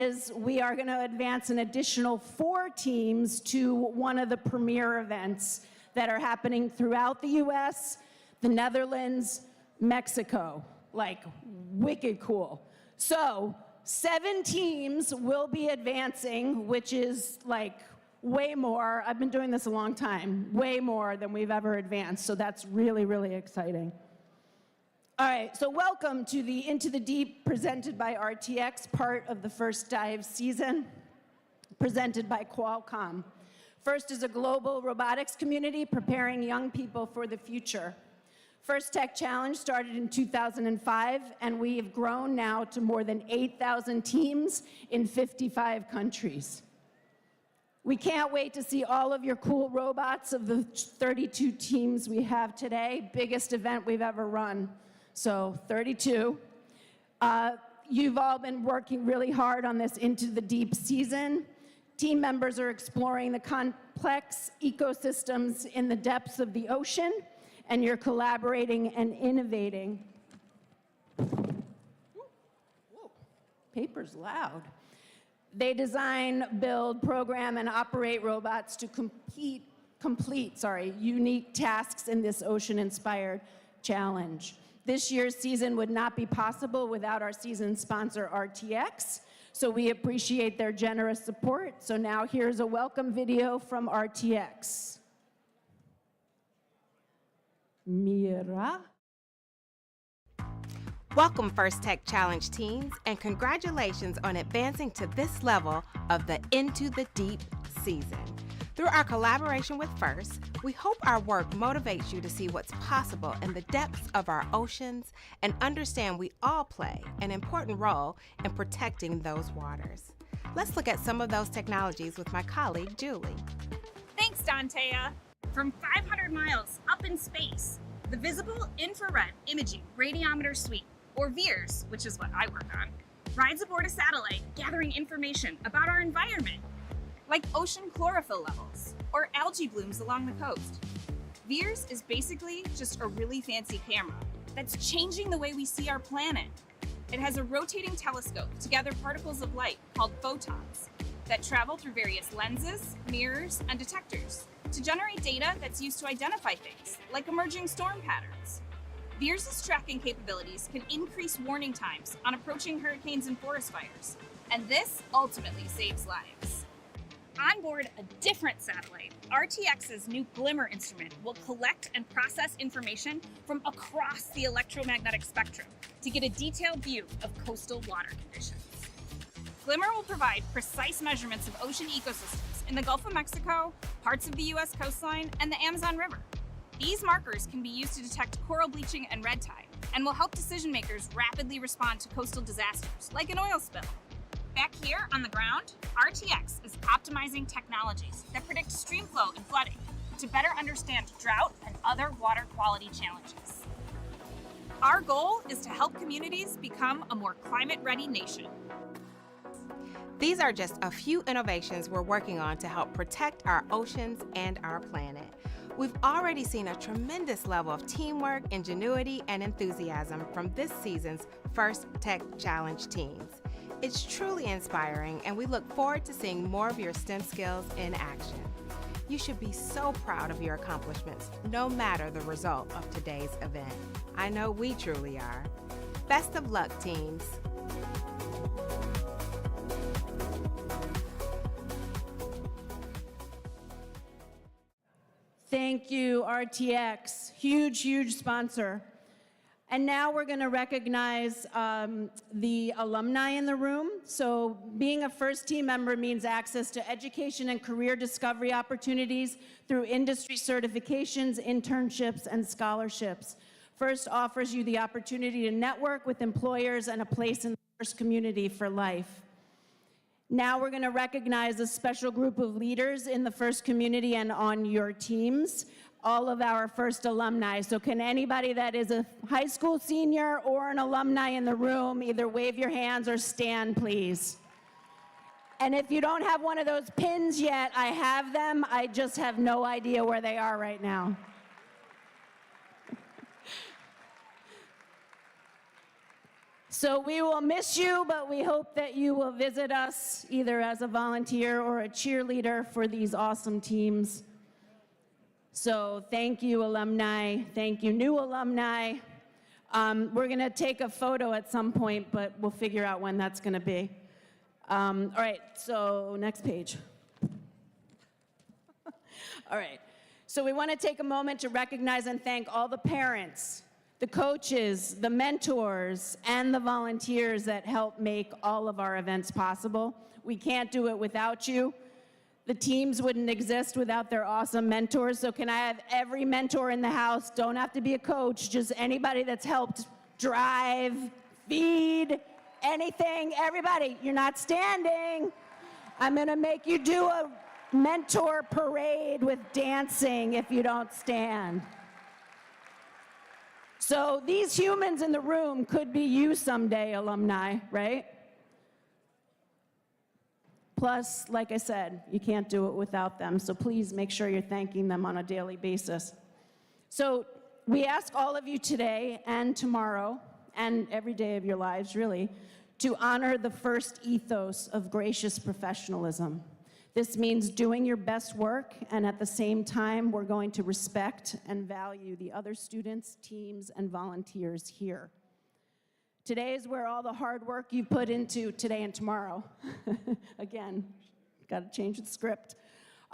is we are going to advance an additional 4 teams to one of the premier events that are happening throughout the U.S., the Netherlands, Mexico. Like, wicked cool. So 7 teams will be advancing, which is like way more. I've been doing this a long time, way more than we've ever advanced. So that's really, really exciting. All right, so welcome to the Into the Deep presented by RTX, part of the First Dive season, presented by Qualcomm. First is a global robotics community preparing young people for the future. First Tech Challenge started in 2005, and we have grown now to more than 8,000 teams in 55 countries. We can't wait to see all of your cool robots of the 32 teams we have today. Biggest event we've ever run. So 32. You've all been working really hard on this Into the Deep season. Team members are exploring the complex ecosystems in the depths of the ocean, and you're collaborating and innovating. Whoa, paper's loud. They design, build, program, and operate robots to complete unique tasks in this ocean-inspired challenge. This year's season would not be possible without our season sponsor, RTX, so we appreciate their generous support. So now here's a welcome video from RTX. Mira. Welcome, First Tech Challenge teams, and congratulations on advancing to this level of the Into the Deep season. Through our collaboration with First, we hope our work motivates you to see what's possible in the depths of our oceans and understand we all play an important role in protecting those waters. Let's look at some of those technologies with my colleague, Julie. Thanks, Dantea. From 500 miles up in space, the Visible Infrared Imaging Radiometer Suite, or VIIRS, which is what I work on, rides aboard a satellite gathering information about our environment, like ocean chlorophyll levels or algae blooms along the coast. VIIRS is basically just a really fancy camera that's changing the way we see our planet. It has a rotating telescope to gather particles of light called photons that travel through various lenses, mirrors, and detectors to generate data that's used to identify things, like emerging storm patterns. VIIRS's tracking capabilities can increase warning times on approaching hurricanes and forest fires, and this ultimately saves lives. On board a different satellite, RTX's new Glimmer instrument will collect and process information from across the electromagnetic spectrum to get a detailed view of coastal water conditions. Glimmer will provide precise measurements of ocean ecosystems in the Gulf of Mexico, parts of the U.S. coastline, and the Amazon River. These markers can be used to detect coral bleaching and red tide, and will help decision makers rapidly respond to coastal disasters, like an oil spill. Back here on the ground, RTX is optimizing technologies that predict stream flow and flooding to better understand drought and other water quality challenges. Our goal is to help communities become a more climate-ready nation. These are just a few innovations we're working on to help protect our oceans and our planet. We've already seen a tremendous level of teamwork, ingenuity, and enthusiasm from this season's First Tech Challenge teams. It's truly inspiring, and we look forward to seeing more of your STEM skills in action. You should be so proud of your accomplishments, no matter the result of today's event. I know we truly are. Best of luck, teams. Thank you, RTX. Huge, huge sponsor. And now we're going to recognize the alumni in the room. So being a first team member means access to education and career discovery opportunities through industry certifications, internships, and scholarships. First offers you the opportunity to network with employers and a place in the first community for life. Now we're going to recognize a special group of leaders in the first community and on your teams, all of our first alumni. So can anybody that is a high school senior or an alumni in the room either wave your hands or stand, please? And if you don't have one of those pins yet, I have them. I just have no idea where they are right now. So we will miss you, but we hope that you will visit us either as a volunteer or a cheerleader for these awesome teams. So thank you, alumni. Thank you, new alumni. We're going to take a photo at some point, but we'll figure out when that's going to be. All right, so next page. All right, so we want to take a moment to recognize and thank all the parents, the coaches, the mentors, and the volunteers that help make all of our events possible. We can't do it without you. The teams wouldn't exist without their awesome mentors. So can I have every mentor in the house? Don't have to be a coach, just anybody that's helped drive, feed, anything. Everybody, you're not standing. I'm gonna make you do a mentor parade with dancing if you don't stand. So these humans in the room could be you someday, alumni, right? Plus, like I said, you can't do it without them, so please make sure you're thanking them on a daily basis. So we ask all of you today and tomorrow, and every day of your lives, really, to honor the first ethos of gracious professionalism. This means doing your best work, and at the same time, we're going to respect and value the other students, teams, and volunteers here. Today is where all the hard work you put into today and tomorrow, again, got to change the script,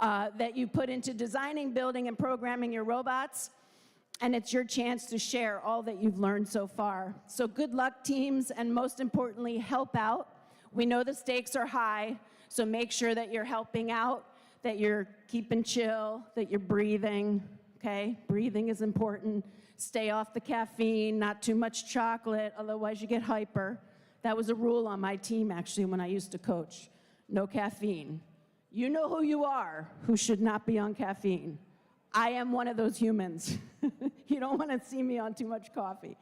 that you put into designing, building, and programming your robots, and it's your chance to share all that you've learned so far. So good luck, teams, and most importantly, help out. We know the stakes are high, so make sure that you're helping out, that you're keeping chill, that you're breathing, okay? Breathing is important. Stay off the caffeine, not too much chocolate, otherwise you get hyper. That was a rule on my team, actually, when I used to coach. No caffeine. You know who you are, who should not be on caffeine. I am one of those humans. You don't want to see me on too much coffee.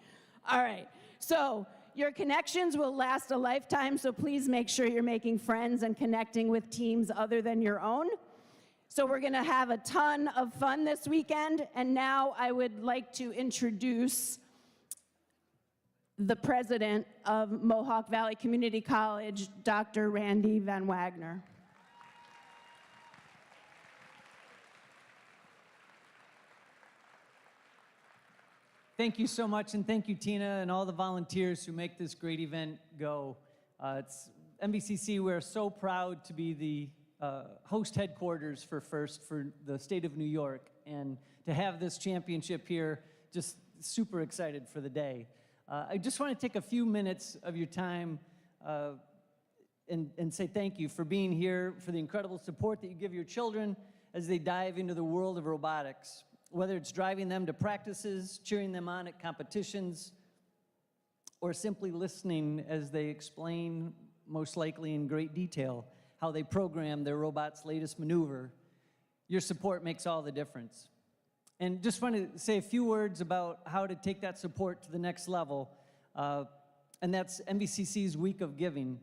All right, so your connections will last a lifetime, so please make sure you're making friends and connecting with teams other than your own. So we're gonna have a ton of fun this weekend, and now I would like to introduce the president of Mohawk Valley Community College, Dr. Randy Van Wagner. Thank you so much, and thank you, Tina, and all the volunteers who make this great event go. It's MVCC, we're so proud to be the host headquarters for FIRST for the state of New York, and to have this championship here, just super excited for the day. I just want to take a few minutes of your time and say thank you for being here, for the incredible support that you give your children as they dive into the world of robotics. Whether it's driving them to practices, cheering them on at competitions, or simply listening as they explain, most likely in great detail, how they program their robot's latest maneuver, your support makes all the difference. And just want to say a few words about how to take that support to the next level, and that's MVCC's Week of Giving.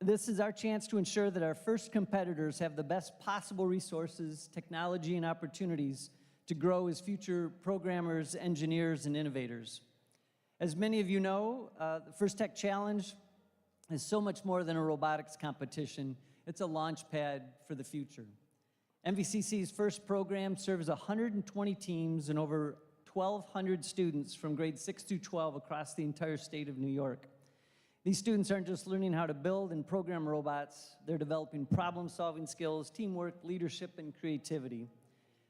This is our chance to ensure that our FIRST competitors have the best possible resources, technology, and opportunities to grow as future programmers, engineers, and innovators. As many of you know, the FIRST Tech Challenge is so much more than a robotics competition. It's a launch pad for the future. MVCC's FIRST program serves 120 teams and over 1,200 students from grades 6 through 12 across the entire state of New York. These students aren't just learning how to build and program robots, they're developing problem-solving skills, teamwork, leadership, and creativity.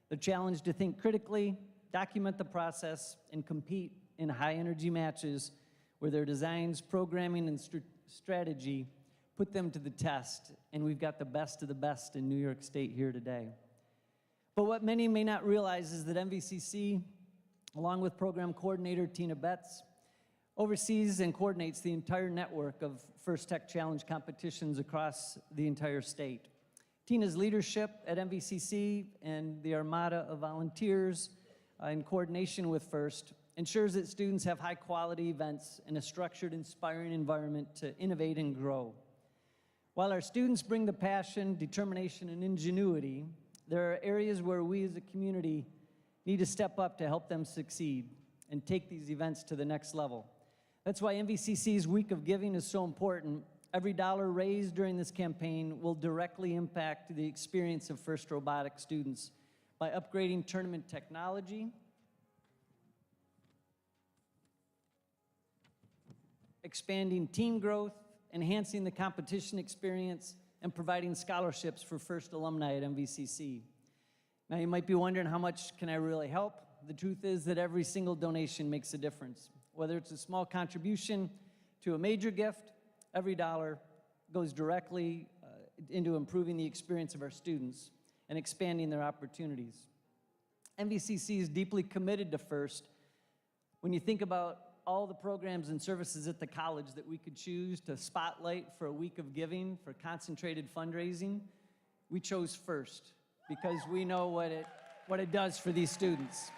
They're challenged to think critically, document the process, and compete in high-energy matches where their designs, programming, and strategy put them to the test, and we've got the best of the best in New York State here today. But what many may not realize is that MVCC, along with program coordinator Tina Betts, oversees and coordinates the entire network of FIRST Tech Challenge competitions across the entire state. Tina's leadership at MVCC and the armada of volunteers in coordination with FIRST ensures that students have high-quality events in a structured, inspiring environment to innovate and grow. While our students bring the passion, determination, and ingenuity, there are areas where we as a community need to step up to help them succeed and take these events to the next level. That's why MVCC's Week of Giving is so important. Every dollar raised during this campaign will directly impact the experience of FIRST Robotics students by upgrading tournament technology, expanding team growth, enhancing the competition experience, and providing scholarships for FIRST alumni at MVCC. Now you might be wondering, how much can I really help? The truth is that every single donation makes a difference. Whether it's a small contribution to a major gift, every dollar goes directly into improving the experience of our students and expanding their opportunities. MVCC is deeply committed to FIRST. When you think about all the programs and services at the college that we could choose to spotlight for a week of giving, for concentrated fundraising, we chose FIRST because we know what it does for these students.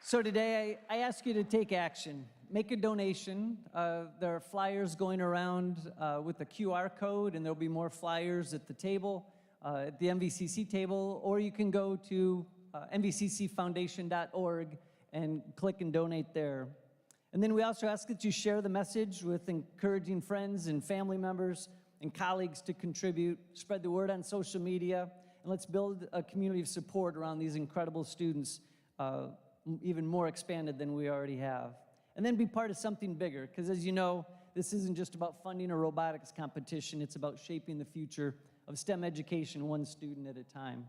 So today, I ask you to take action. Make a donation. There are flyers going around with a QR code, and there'll be more flyers at the table, at the MVCC table, or you can go to mvccfoundation.org and click and donate there. And then we also ask that you share the message with encouraging friends and family members and colleagues to contribute. Spread the word on social media, and let's build a community of support around these incredible students, even more expanded than we already have. And then be part of something bigger, because as you know, this isn't just about funding a robotics competition, it's about shaping the future of STEM education one student at a time.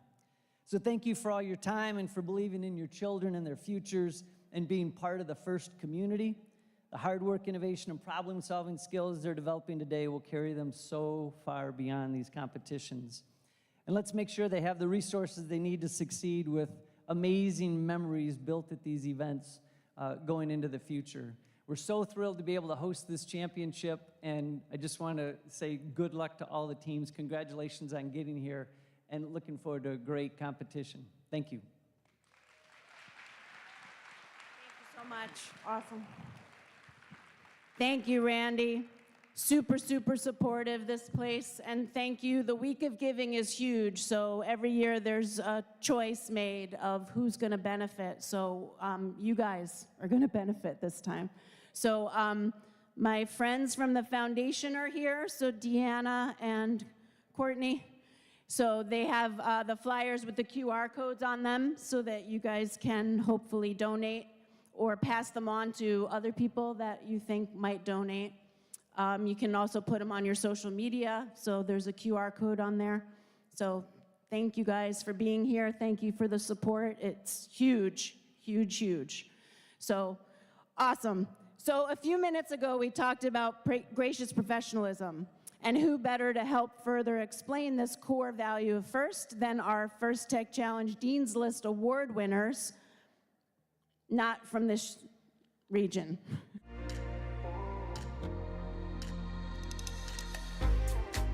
So thank you for all your time and for believing in your children and their futures and being part of the FIRST community. The hard work, innovation, and problem-solving skills they're developing today will carry them so far beyond these competitions. And let's make sure they have the resources they need to succeed with amazing memories built at these events going into the future. We're so thrilled to be able to host this championship, and I just want to say good luck to all the teams. Congratulations on getting here, and looking forward to a great competition. Thank you. Thank you so much. Awesome. Thank you, Randy. Super, super supportive, this place, and thank you. The Week of Giving is huge, so every year there's a choice made of who's going to benefit. So you guys are going to benefit this time. So my friends from the foundation are here, so Deanna and Courtney. So they have the flyers with the QR codes on them so that you guys can hopefully donate or pass them on to other people that you think might donate. You can also put them on your social media, so there's a QR code on there. So thank you guys for being here. Thank you for the support. It's huge, huge, huge. So awesome. So a few minutes ago, we talked about gracious professionalism, and who better to help further explain this core value of FIRST than our First Tech Challenge Dean's List Award winners, not from this region.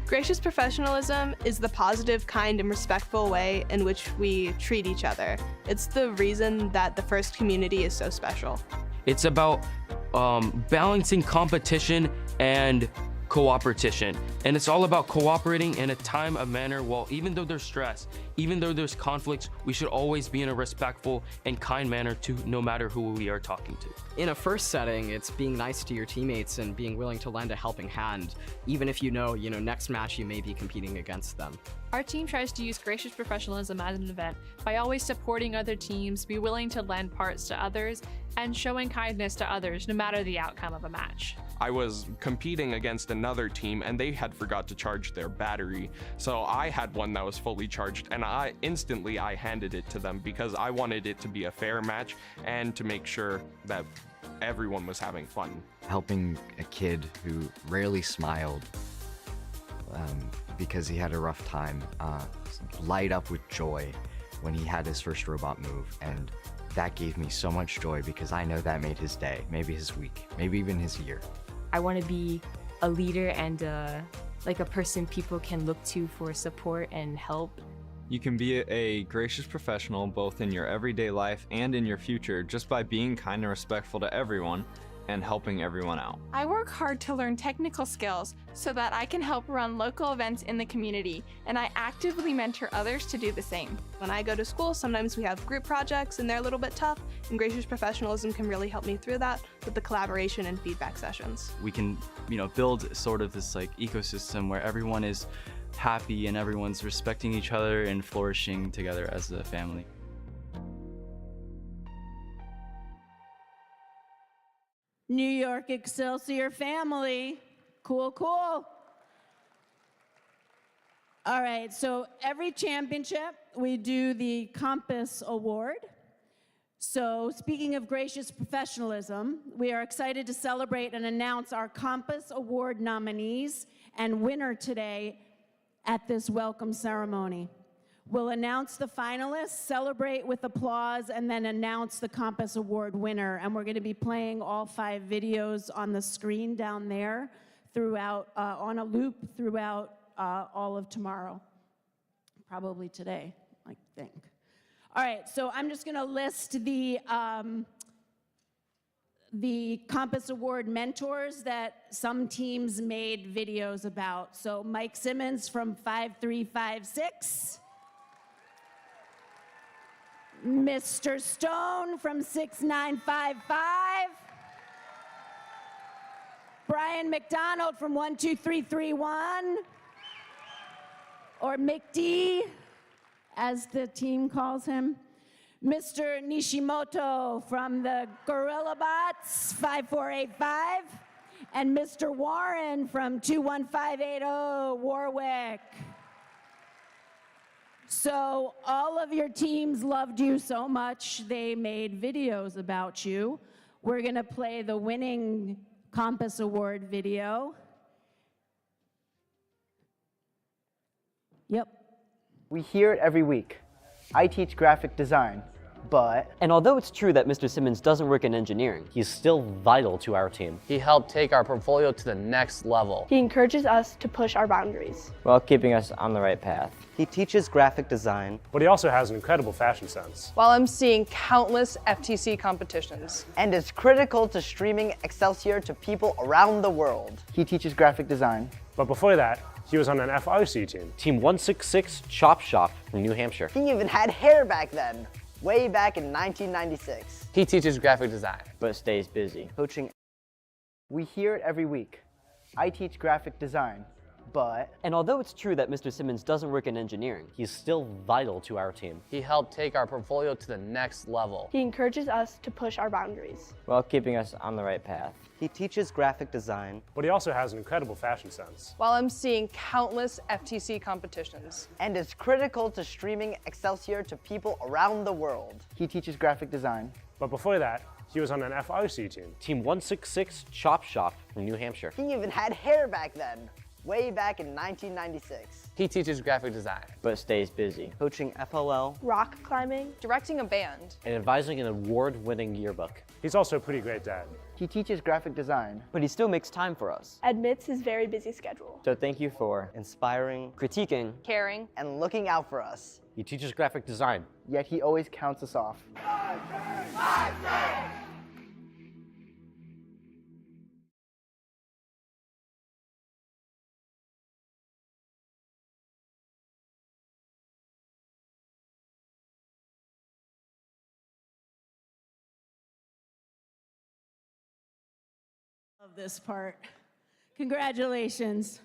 Gracious professionalism is the positive, kind, and respectful way in which we treat each other. It's the reason that the FIRST community is so special. It's about balancing competition and cooperation. And it's all about cooperating in a time of manner. Well, even though there's stress, even though there's conflicts, we should always be in a respectful and kind manner to no matter who we are talking to. In a FIRST setting, it's being nice to your teammates and being willing to lend a helping hand, even if you know, next match you may be competing against them. Our team tries to use gracious professionalism as an event by always supporting other teams, be willing to lend parts to others, and showing kindness to others no matter the outcome of a match. I was competing against another team and they had forgot to charge their battery. So I had one that was fully charged and I handed it to them because I wanted it to be a fair match and to make sure that everyone was having fun. Helping a kid who rarely smiled because he had a rough time light up with joy when he had his first robot move, and that gave me so much joy because I know that made his day, maybe his week, maybe even his year. I want to be a leader and like a person people can look to for support and help. You can be a gracious professional both in your everyday life and in your future just by being kind and respectful to everyone. and helping everyone out. I work hard to learn technical skills so that I can help run local events in the community, and I actively mentor others to do the same. When I go to school, sometimes we have group projects and they're a little bit tough, and Gracious Professionalism can really help me through that with the collaboration and feedback sessions. We can, build sort of this like ecosystem where everyone is happy and everyone's respecting each other and flourishing together as a family. New York Excelsior family. Cool, cool. All right, so every championship, we do the Compass Award. So speaking of gracious professionalism, we are excited to celebrate and announce our Compass Award nominees and winner today at this welcome ceremony. We'll announce the finalists, celebrate with applause, and then announce the Compass Award winner. And we're going to be playing all 5 videos on the screen down there throughout, on a loop throughout all of tomorrow. Probably today, I think. All right, so I'm just going to list the Compass Award mentors that some teams made videos about. So Mike Simmons from 5356. Mr. Stone from 6955. Brian McDonald from 12331. Or McD, as the team calls him. Mr. Nishimoto from the Gorilla Bots 5485. And Mr. Warren from 21580 Warwick. So all of your teams loved you so much, they made videos about you. We're going to play the winning Compass Award video. Yep. We hear it every week. I teach graphic design, but... And although it's true that Mr. Simmons doesn't work in engineering, he's still vital to our team. He helped take our portfolio to the next level. He encourages us to push our boundaries, while keeping us on the right path. He teaches graphic design, but he also has an incredible fashion sense. While I'm seeing countless FTC competitions. And is critical to streaming Excelsior to people around the world. He teaches graphic design. But before that, he was on an FRC team. Team 166 Chop Shop from New Hampshire. He even had hair back then, way back in 1996. He teaches graphic design, but stays busy. Coaching. We hear it every week. I teach graphic design, but... And although it's true that Mr. Simmons doesn't work in engineering, he's still vital to our team. He helped take our portfolio to the next level. He encourages us to push our boundaries, while keeping us on the right path. He teaches graphic design, but he also has an incredible fashion sense. While I'm seeing countless FTC competitions. And is critical to streaming Excelsior to people around the world. He teaches graphic design. But before that, he was on an FRC team. Team 166 Chop Shop from New Hampshire. He even had hair back then, way back in 1996. He teaches graphic design, but stays busy. Coaching FLL, rock climbing, directing a band, and advising an award-winning yearbook. He's also a pretty great dad. He teaches graphic design, but he still makes time for us. Admits his very busy schedule. So thank you for inspiring, critiquing, caring, and looking out for us. He teaches graphic design. Yet he always counts us off. Love this part. Congratulations.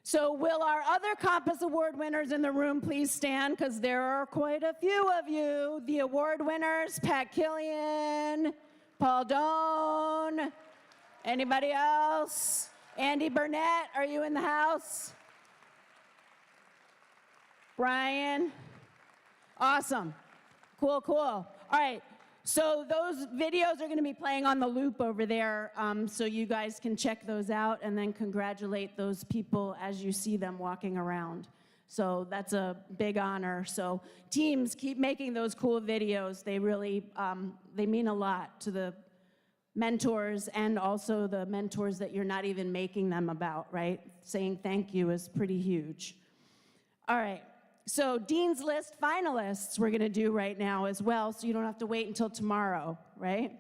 So will our other Compass Award winners in the room please stand, because there are quite a few of you. The award winners, Pat Killian, Paul Doan, anybody else? Andy Burnett, are you in the house? Brian? Awesome. Cool, cool. All right. So those videos are going to be playing on the loop over there, so you guys can check those out and then congratulate those people as you see them walking around. So that's a big honor. So teams, keep making those cool videos. They really, they mean a lot to the mentors and also the mentors that you're not even making them about, right? Saying thank you is pretty huge. All right. So Dean's List finalists we're going to do right now as well, so you don't have to wait until tomorrow, right?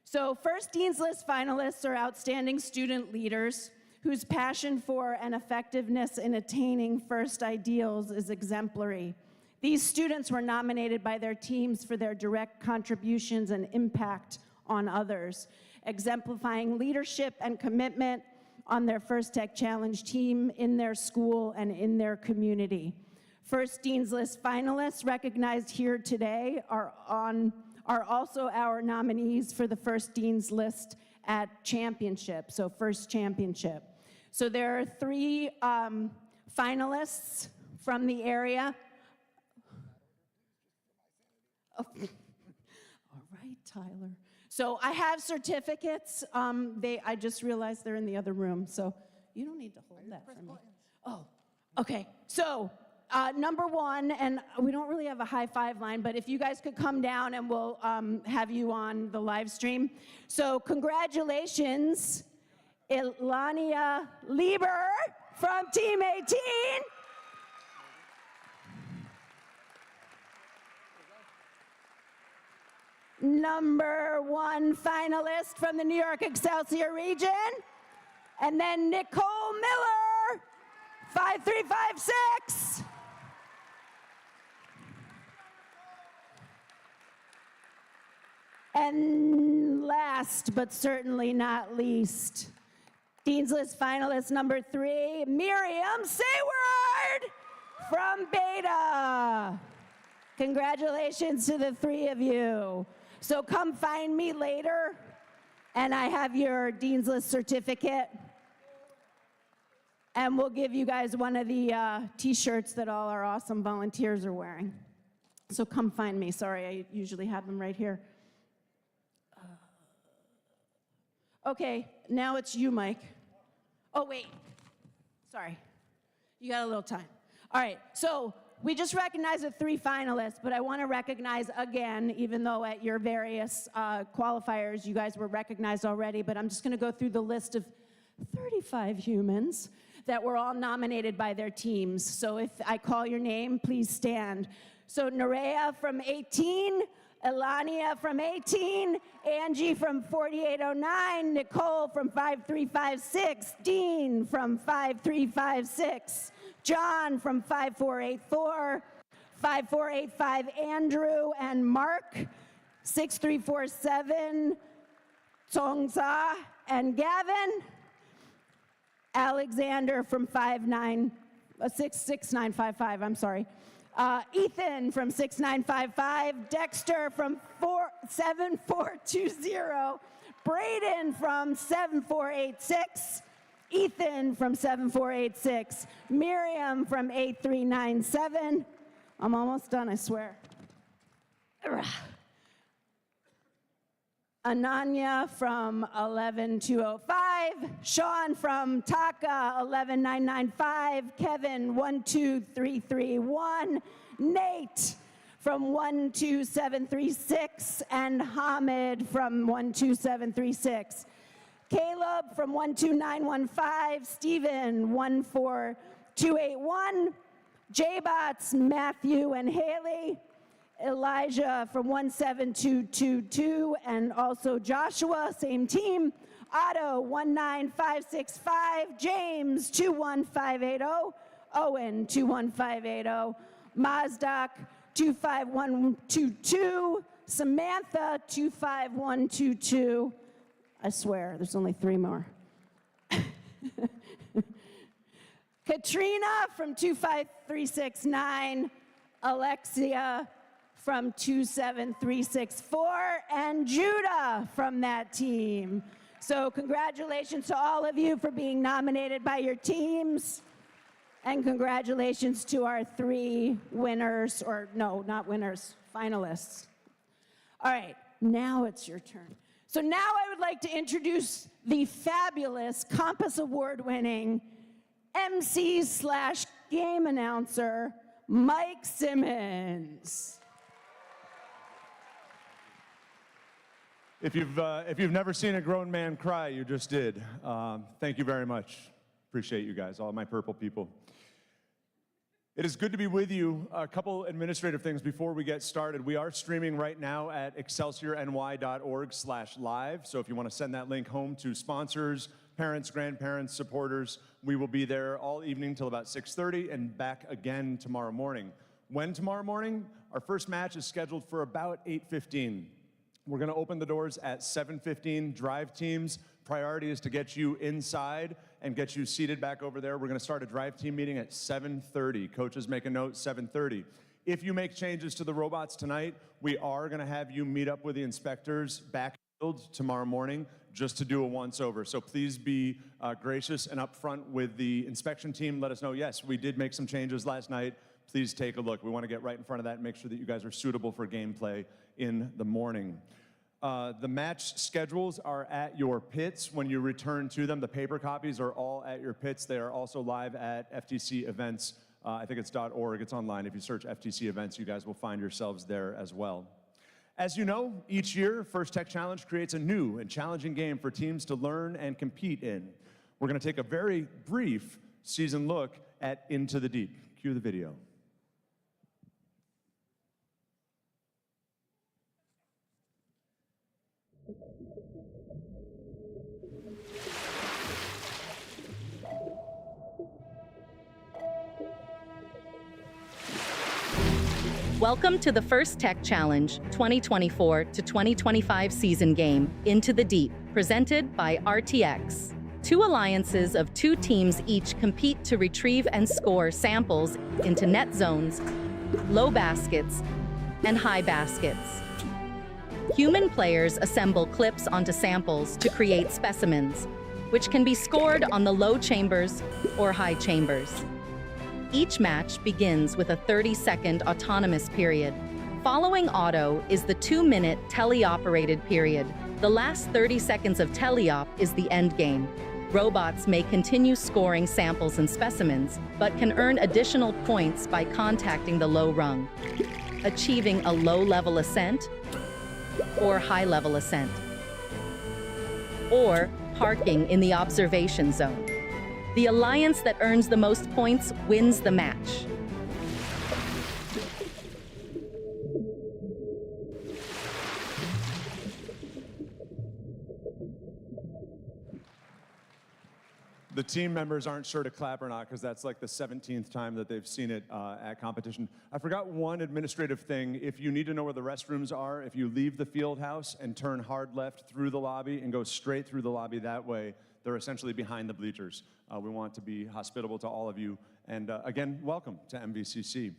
So first Dean's List finalists are outstanding student leaders whose passion for and effectiveness in attaining first ideals is exemplary. These students were nominated by their teams for their direct contributions and impact on others, exemplifying leadership and commitment on their First Tech Challenge team, in their school, and in their community. First Dean's List finalists recognized here today are also our nominees for the First Dean's List at Championship, so First Championship. So there are 3 finalists from the area. Oh. All right, Tyler. So I have certificates. I just realized they're in the other room, so you don't need to hold that for me. Oh, okay. So number 1, and we don't really have a high five line, but if you guys could come down and we'll have you on the live stream. So congratulations, Ilania Lieber from Team 18. Number 1 finalist from the New York Excelsior region. And then Nicole Miller, 5356. And last but certainly not least, Dean's List finalist number 3, Miriam Sayward from Beta. Congratulations to the 3 of you. So come find me later, and I have your Dean's List certificate. And we'll give you guys one of the t-shirts that all our awesome volunteers are wearing. So come find me. Sorry, I usually have them right here. Okay, now it's you, Mike. Oh, wait. Sorry. You got a little time. All right, so we just recognized the 3 finalists, but I want to recognize again, even though at your various qualifiers you guys were recognized already, but I'm just going to go through the list of 35 humans that were all nominated by their teams. So if I call your name, please stand. So Nerea from 18, Elania from 18, Angie from 4809, Nicole from 5356, Dean from 5356, John from 5484, 5485, Andrew and Mark, 6347, Tsongsa and Gavin, Alexander from 6955, I'm sorry. Ethan from 6955, Dexter from 7420, Braden from 7486, Ethan from 7486, Miriam from 8397. I'm almost done, I swear. Ananya from 11205, Sean from Taka 11995, Kevin 12331, Nate from 12736, and Hamid from 12736. Caleb from 12915, Stephen 14281, J-Bots, Matthew and Haley, Elijah from 17222, and also Joshua, same team. Otto 19565, James 21580, Owen 21580, Mazdak 25122, Samantha 25122. I swear, there's only 3 more. Katrina from 25369, Alexia from 27364, and Judah from that team. So congratulations to all of you for being nominated by your teams, and congratulations to our 3 winners, or no, not winners, finalists. All right, now it's your turn. So now I would like to introduce the fabulous Compass Award-winning MC/game announcer, Mike Simmons. If you've never seen a grown man cry, you just did. Thank you very much. Appreciate you guys, all my purple people. It is good to be with you. A couple administrative things before we get started. We are streaming right now at excelsiorny.org/live. So if you want to send that link home to sponsors, parents, grandparents, supporters, we will be there all evening till about 6:30 and back again tomorrow morning. When tomorrow morning? Our first match is scheduled for about 8:15. We're going to open the doors at 7:15. Drive teams, priority is to get you inside and get you seated back over there. We're going to start a drive team meeting at 7:30. Coaches make a note, 7:30. If you make changes to the robots tonight, we are going to have you meet up with the inspectors backfield tomorrow morning just to do a once-over. So please be gracious and upfront with the inspection team. Let us know, yes, we did make some changes last night. Please take a look. We want to get right in front of that and make sure that you guys are suitable for gameplay in the morning. The match schedules are at your pits when you return to them. The paper copies are all at your pits. They are also live at FTC events. I think it's .org. It's online. If you search FTC events, you guys will find yourselves there as well. As you know, each year, First Tech Challenge creates a new and challenging game for teams to learn and compete in. We're going to take a very brief season look at Into the Deep. Cue the video. Welcome to the First Tech Challenge 2024 to 2025 season game, Into the Deep, presented by RTX. Two alliances of two teams each compete to retrieve and score samples into net zones, low baskets, and high baskets. Human players assemble clips onto samples to create specimens, which can be scored on the low chambers or high chambers. Each match begins with a 30-second autonomous period. Following auto is the 2-minute teleoperated period. The last 30 seconds of teleop is the end game. Robots may continue scoring samples and specimens, but can earn additional points by contacting the low rung, achieving a low-level ascent or high-level ascent, or parking in the observation zone. The alliance that earns the most points wins the match. The team members aren't sure to clap or not because that's like the 17th time that they've seen it at competition. I forgot one administrative thing. If you need to know where the restrooms are, if you leave the field house and turn hard left through the lobby and go straight through the lobby that way, they're essentially behind the bleachers. We want to be hospitable to all of you. And again, welcome to MVCC.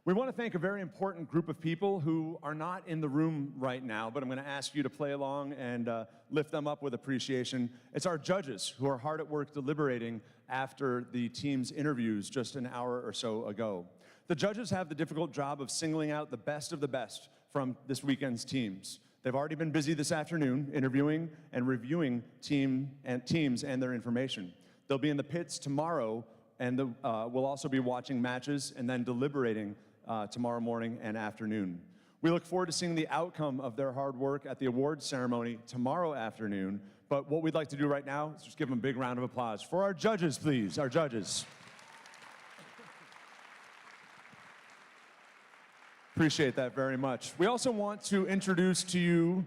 We want to thank a very important group of people who are not in the room right now, but I'm going to ask you to play along and lift them up with appreciation. It's our judges who are hard at work deliberating after the team's interviews just an hour or so ago. The judges have the difficult job of singling out the best of the best from this weekend's teams. They've already been busy this afternoon interviewing and reviewing teams and their information. They'll be in the pits tomorrow, and we'll also be watching matches and then deliberating tomorrow morning and afternoon. We look forward to seeing the outcome of their hard work at the awards ceremony tomorrow afternoon, but what we'd like to do right now is just give them a big round of applause. For our judges, please, our judges. Appreciate that very much. We also want to introduce to you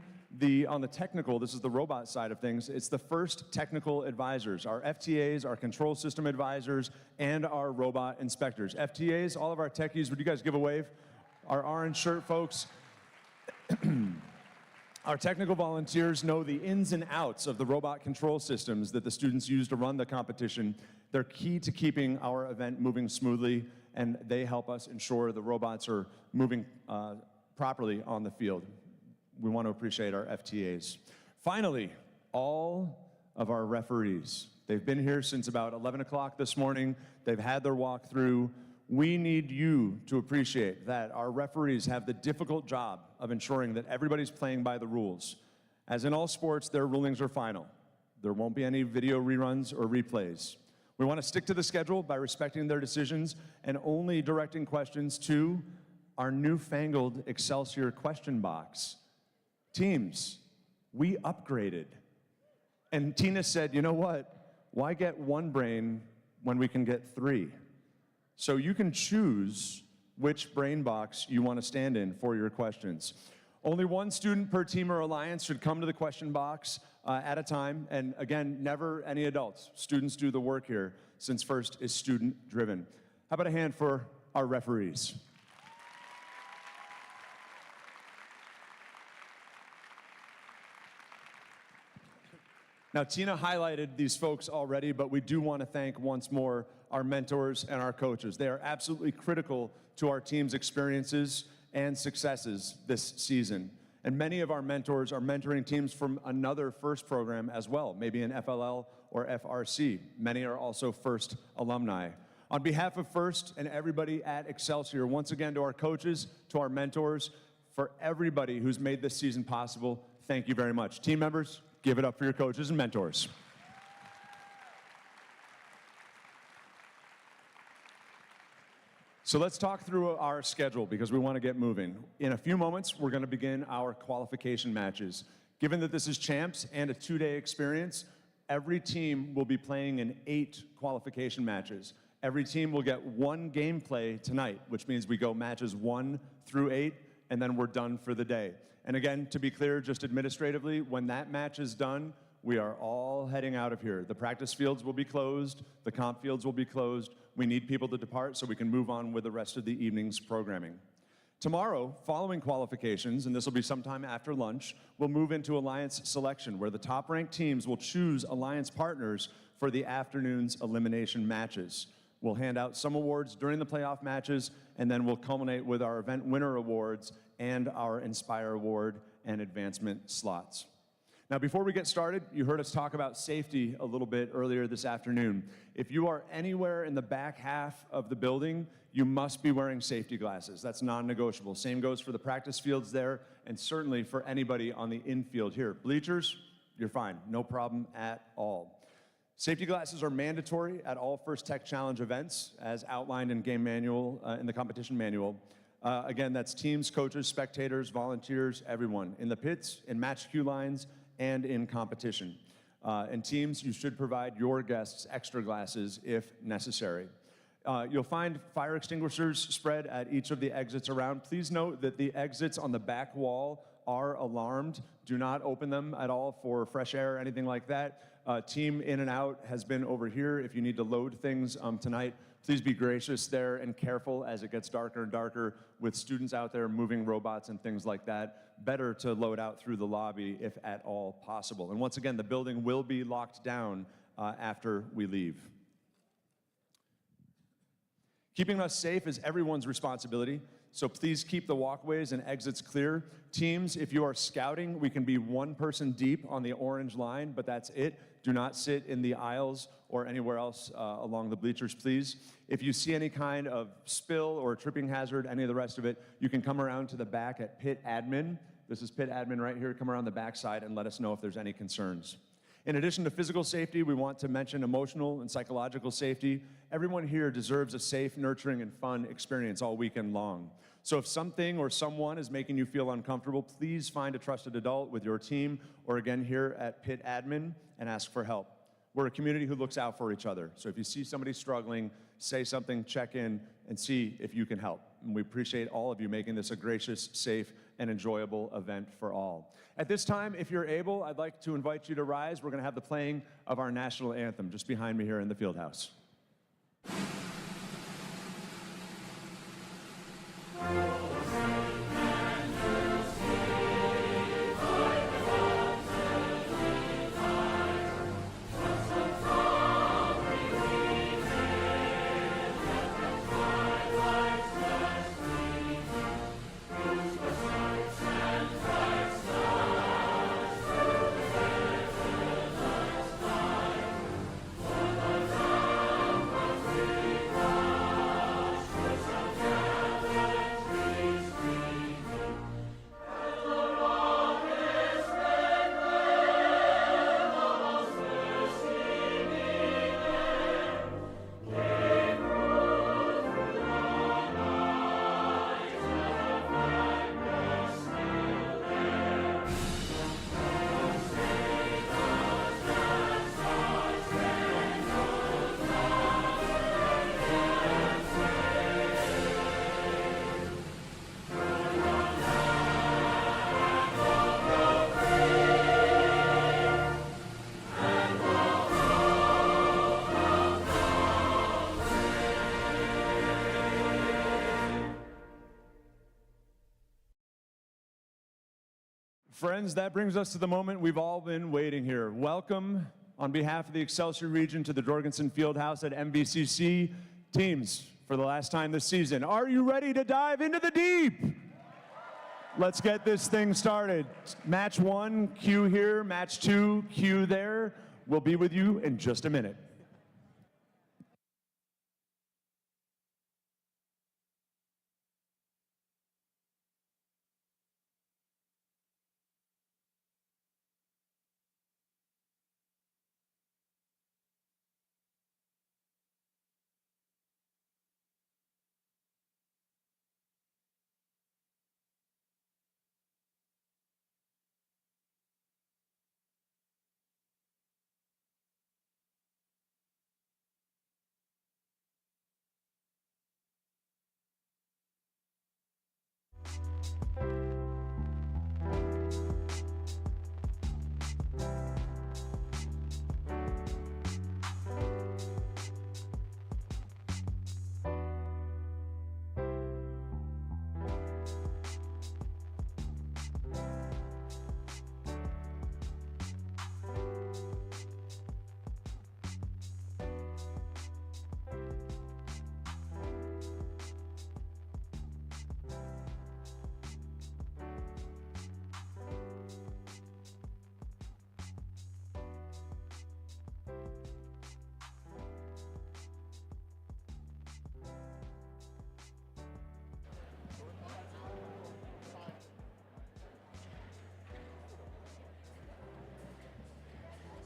on the technical, this is the robot side of things, it's the first technical advisors, our FTAs, our control system advisors, and our robot inspectors. FTAs, all of our techies, would you guys give a wave? Our orange shirt folks. Our technical volunteers know the ins and outs of the robot control systems that the students use to run the competition. They're key to keeping our event moving smoothly, and they help us ensure the robots are moving properly on the field. We want to appreciate our FTAs. Finally, all of our referees. They've been here since about 11 o'clock this morning. They've had their walkthrough. We need you to appreciate that our referees have the difficult job of ensuring that everybody's playing by the rules. As in all sports, their rulings are final. There won't be any video reruns or replays. We want to stick to the schedule by respecting their decisions and only directing questions to our newfangled Excelsior question box. Teams, we upgraded. And Tina said, you know what? Why get one brain when we can get three? So you can choose which brain box you want to stand in for your questions. Only one student per team or alliance should come to the question box at a time. And again, never any adults. Students do the work here, since FIRST is student-driven. How about a hand for our referees? Now, Tina highlighted these folks already, but we do want to thank once more our mentors and our coaches. They are absolutely critical to our team's experiences and successes this season. And many of our mentors are mentoring teams from another FIRST program as well, maybe an FLL or FRC. Many are also FIRST alumni. On behalf of FIRST and everybody at Excelsior, once again to our coaches, to our mentors, for everybody who's made this season possible, thank you very much. Team members, give it up for your coaches and mentors. So let's talk through our schedule because we want to get moving. In a few moments, we're going to begin our qualification matches. Given that this is champs and a two-day experience, every team will be playing in 8 qualification matches. Every team will get 1 gameplay tonight, which means we go matches 1 through 8, and then we're done for the day. And again, to be clear, just administratively, when that match is done, we are all heading out of here. The practice fields will be closed. The comp fields will be closed. We need people to depart so we can move on with the rest of the evening's programming. Tomorrow, following qualifications, and this will be sometime after lunch, we'll move into Alliance selection, where the top-ranked teams will choose Alliance partners for the afternoon's elimination matches. We'll hand out some awards during the playoff matches, and then we'll culminate with our event winner awards and our Inspire Award and advancement slots. Now, before we get started, you heard us talk about safety a little bit earlier this afternoon. If you are anywhere in the back half of the building, you must be wearing safety glasses. That's non-negotiable. Same goes for the practice fields there, and certainly for anybody on the infield here. Bleachers, you're fine. No problem at all. Safety glasses are mandatory at all First Tech Challenge events, as outlined in game manual, in the competition manual. Again, that's teams, coaches, spectators, volunteers, everyone. In the pits, in match queue lines, and in competition. And teams, you should provide your guests extra glasses if necessary. You'll find fire extinguishers spread at each of the exits around. Please note that the exits on the back wall are alarmed. Do not open them at all for fresh air or anything like that. Team in and out has been over here. If you need to load things tonight, please be gracious there and careful as it gets darker and darker with students out there moving robots and things like that. Better to load out through the lobby if at all possible. And once again, the building will be locked down after we leave. Keeping us safe is everyone's responsibility, so please keep the walkways and exits clear. Teams, if you are scouting, we can be 1 person deep on the orange line, but that's it. Do not sit in the aisles or anywhere else along the bleachers, please. If you see any kind of spill or tripping hazard, any of the rest of it, you can come around to the back at Pit Admin. This is Pit Admin right here. Come around the back side and let us know if there's any concerns. In addition to physical safety, we want to mention emotional and psychological safety. Everyone here deserves a safe, nurturing, and fun experience all weekend long. So if something or someone is making you feel uncomfortable, please find a trusted adult with your team or again here at Pit Admin and ask for help. We're a community who looks out for each other. So if you see somebody struggling, say something, check in, and see if you can help. And we appreciate all of you making this a gracious, safe, and enjoyable event for all. At this time, if you're able, I'd like to invite you to rise. We're going to have the playing of our national anthem just behind me here in the field house. Friends, that brings us to the moment we've all been waiting here. Welcome, on behalf of the Excelsior region, to the Jorgensen Fieldhouse at MVCC. Teams, for the last time this season, are you ready to dive into the deep? Let's get this thing started. Match 1, cue here. Match 2, cue there. We'll be with you in just a minute.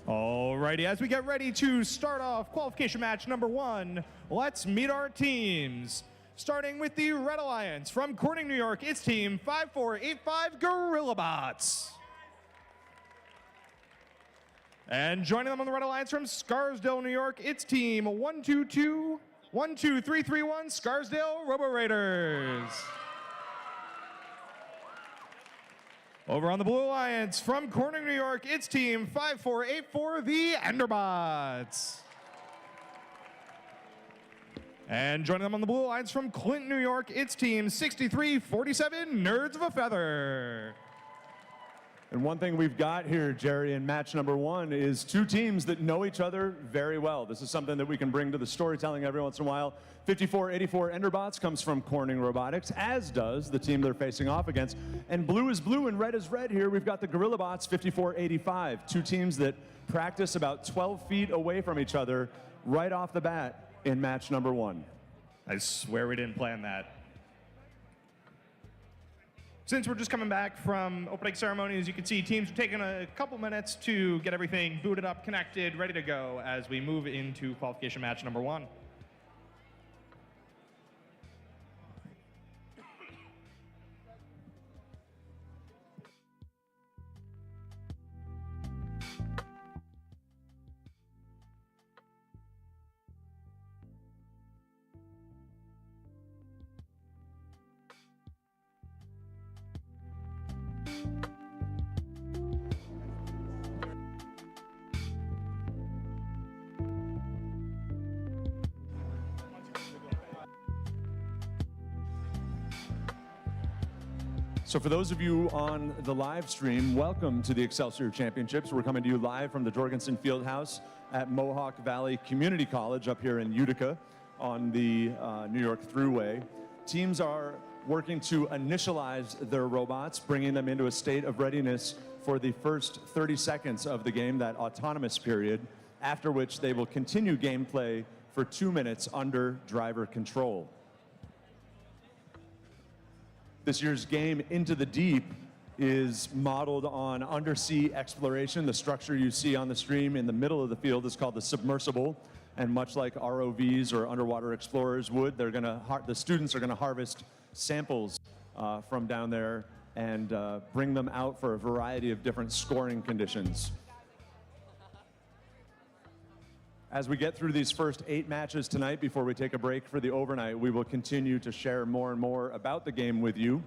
Alrighty, as we get ready to start off qualification match number 1, let's meet our teams. Starting with the Red Alliance from Corning, New York, it's team 5485 GorillaBots. And joining them on the Red Alliance from Scarsdale, New York, it's team 12331 Scarsdale Robo Raiders. Over on the Blue Alliance from Corning, New York, it's team 5484, the Enderbots. And joining them on the Blue Alliance from Clinton, New York, it's team 6347, Nerds of a Feather. And one thing we've got here, Jerry, in match number 1 is 2 teams that know each other very well. This is something that we can bring to the storytelling every once in a while. 5484 Enderbots comes from Corning Robotics, as does the team they're facing off against. And blue is blue and red is red here. We've got the GorillaBots 5485, 2 teams that practice about 12 feet away from each other right off the bat in match number 1. I swear we didn't plan that. Since we're just coming back from opening ceremony, as you can see, teams are taking a couple minutes to get everything booted up, connected, ready to go as we move into qualification match number 1. So for those of you on the live stream, welcome to the Excelsior Championships. We're coming to you live from the Jorgensen Fieldhouse at Mohawk Valley Community College up here in Utica on the New York Thruway. Teams are working to initialize their robots, bringing them into a state of readiness for the first 30 seconds of the game, that autonomous period, after which they will continue gameplay for 2 minutes under driver control. This year's game, Into the Deep, is modeled on undersea exploration. The structure you see on the stream in the middle of the field is called the submersible. And much like ROVs or underwater explorers would, the students are going to harvest samples from down there and bring them out for a variety of different scoring conditions. As we get through these first 8 matches tonight, before we take a break for the overnight, we will continue to share more and more about the game with you.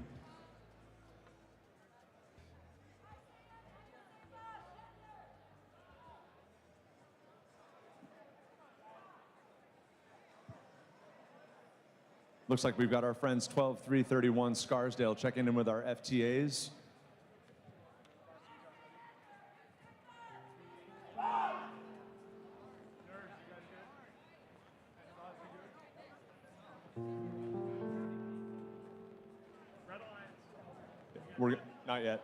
Looks like we've got our friends 12331 Scarsdale checking in with our FTAs. Not yet.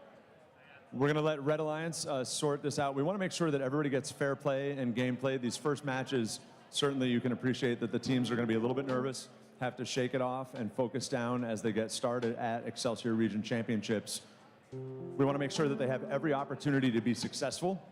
We're going to let Red Alliance sort this out. We want to make sure that everybody gets fair play and gameplay. These first matches, certainly you can appreciate that the teams are going to be a little bit nervous, have to shake it off and focus down as they get started at Excelsior Region Championships. We want to make sure that they have every opportunity to be successful.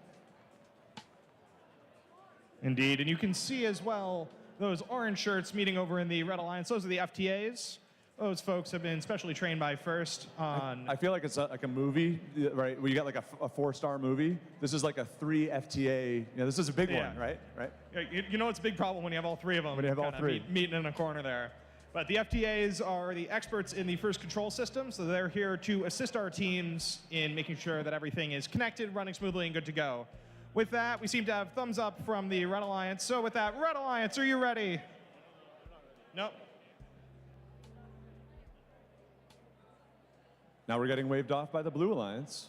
Indeed, and you can see as well those orange shirts meeting over in the Red Alliance. Those are the FTAs. Those folks have been specially trained by First on... I feel like it's like a movie, right? Where you got like a 4-star movie. This is like a 3 FTA. This is a big one, right? Right? You know it's a big problem when you have all three of them. When you have all three. Meeting in a corner there. But the FTAs are the experts in the First control system, so they're here to assist our teams in making sure that everything is connected, running smoothly, and good to go. With that, we seem to have thumbs up from the Red Alliance. So with that, Red Alliance, are you ready? Nope. Now we're getting waved off by the Blue Alliance.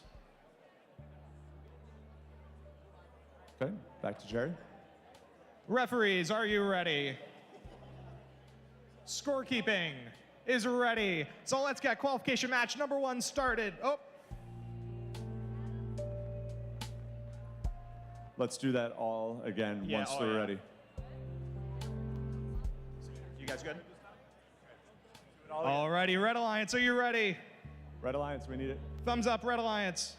Okay, back to Jerry. Referees, are you ready? Scorekeeping is ready. So let's get qualification match number 1 started. Oh. Let's do that all again once they're ready. You guys good? All righty, Red Alliance, are you ready? Red Alliance, we need it. Thumbs up, Red Alliance.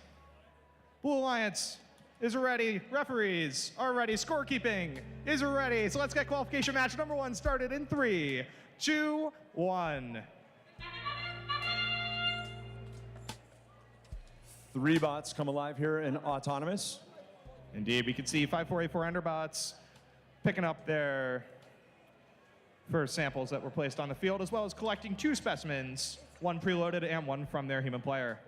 Blue Alliance is ready. Referees are ready. Scorekeeping is ready. So let's get qualification match number 1 started in 3, 2, 1. 3 bots come alive here in Autonomous. Indeed, we can see 5484 Enderbots picking up their first samples that were placed on the field, as well as collecting 2 specimens, 1 preloaded and 1 from their human player.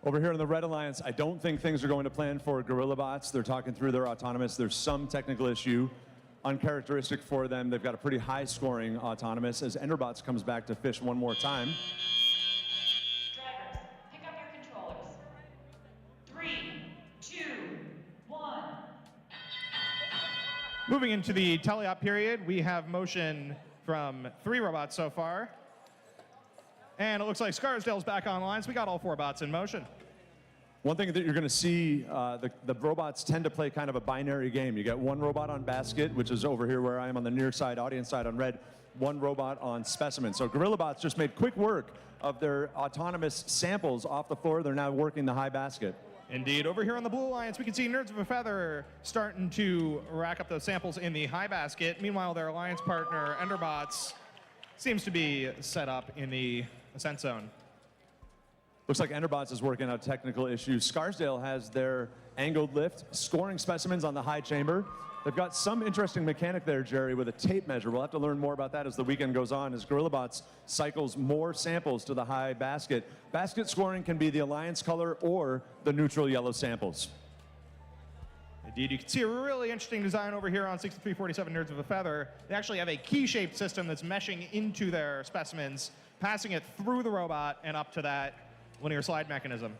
Over here in the Red Alliance, I don't think things are going to plan for Gorilla Bots. They're talking through their Autonomous. There's some technical issue, uncharacteristic for them. They've got a pretty high scoring Autonomous as Enderbots comes back to fish one more time. Drivers, pick up your controllers. 3, 2, 1. Moving into the teleop period, we have motion from 3 robots so far. And it looks like Scarsdale's back online, so we got all 4 bots in motion. One thing that you're going to see, the robots tend to play kind of a binary game. You get 1 robot on basket, which is over here where I am on the near side, audience side on red, 1 robot on specimen. So Gorilla Bots just made quick work of their autonomous samples off the floor. They're now working the high basket. Indeed. Over here on the Blue Alliance, we can see Nerds of a Feather starting to rack up those samples in the high basket. Meanwhile, their alliance partner, Enderbots, seems to be set up in the ascent zone. Looks like Enderbots is working out technical issues. Scarsdale has their angled lift, scoring specimens on the high chamber. They've got some interesting mechanic there, Jerry, with a tape measure. We'll have to learn more about that as the weekend goes on, as GorillaBots cycles more samples to the high basket. Basket scoring can be the alliance color or the neutral yellow samples. Indeed, you can see a really interesting design over here on 6347 Nerds of a Feather. They actually have a key-shaped system that's meshing into their specimens, passing it through the robot and up to that linear slide mechanism.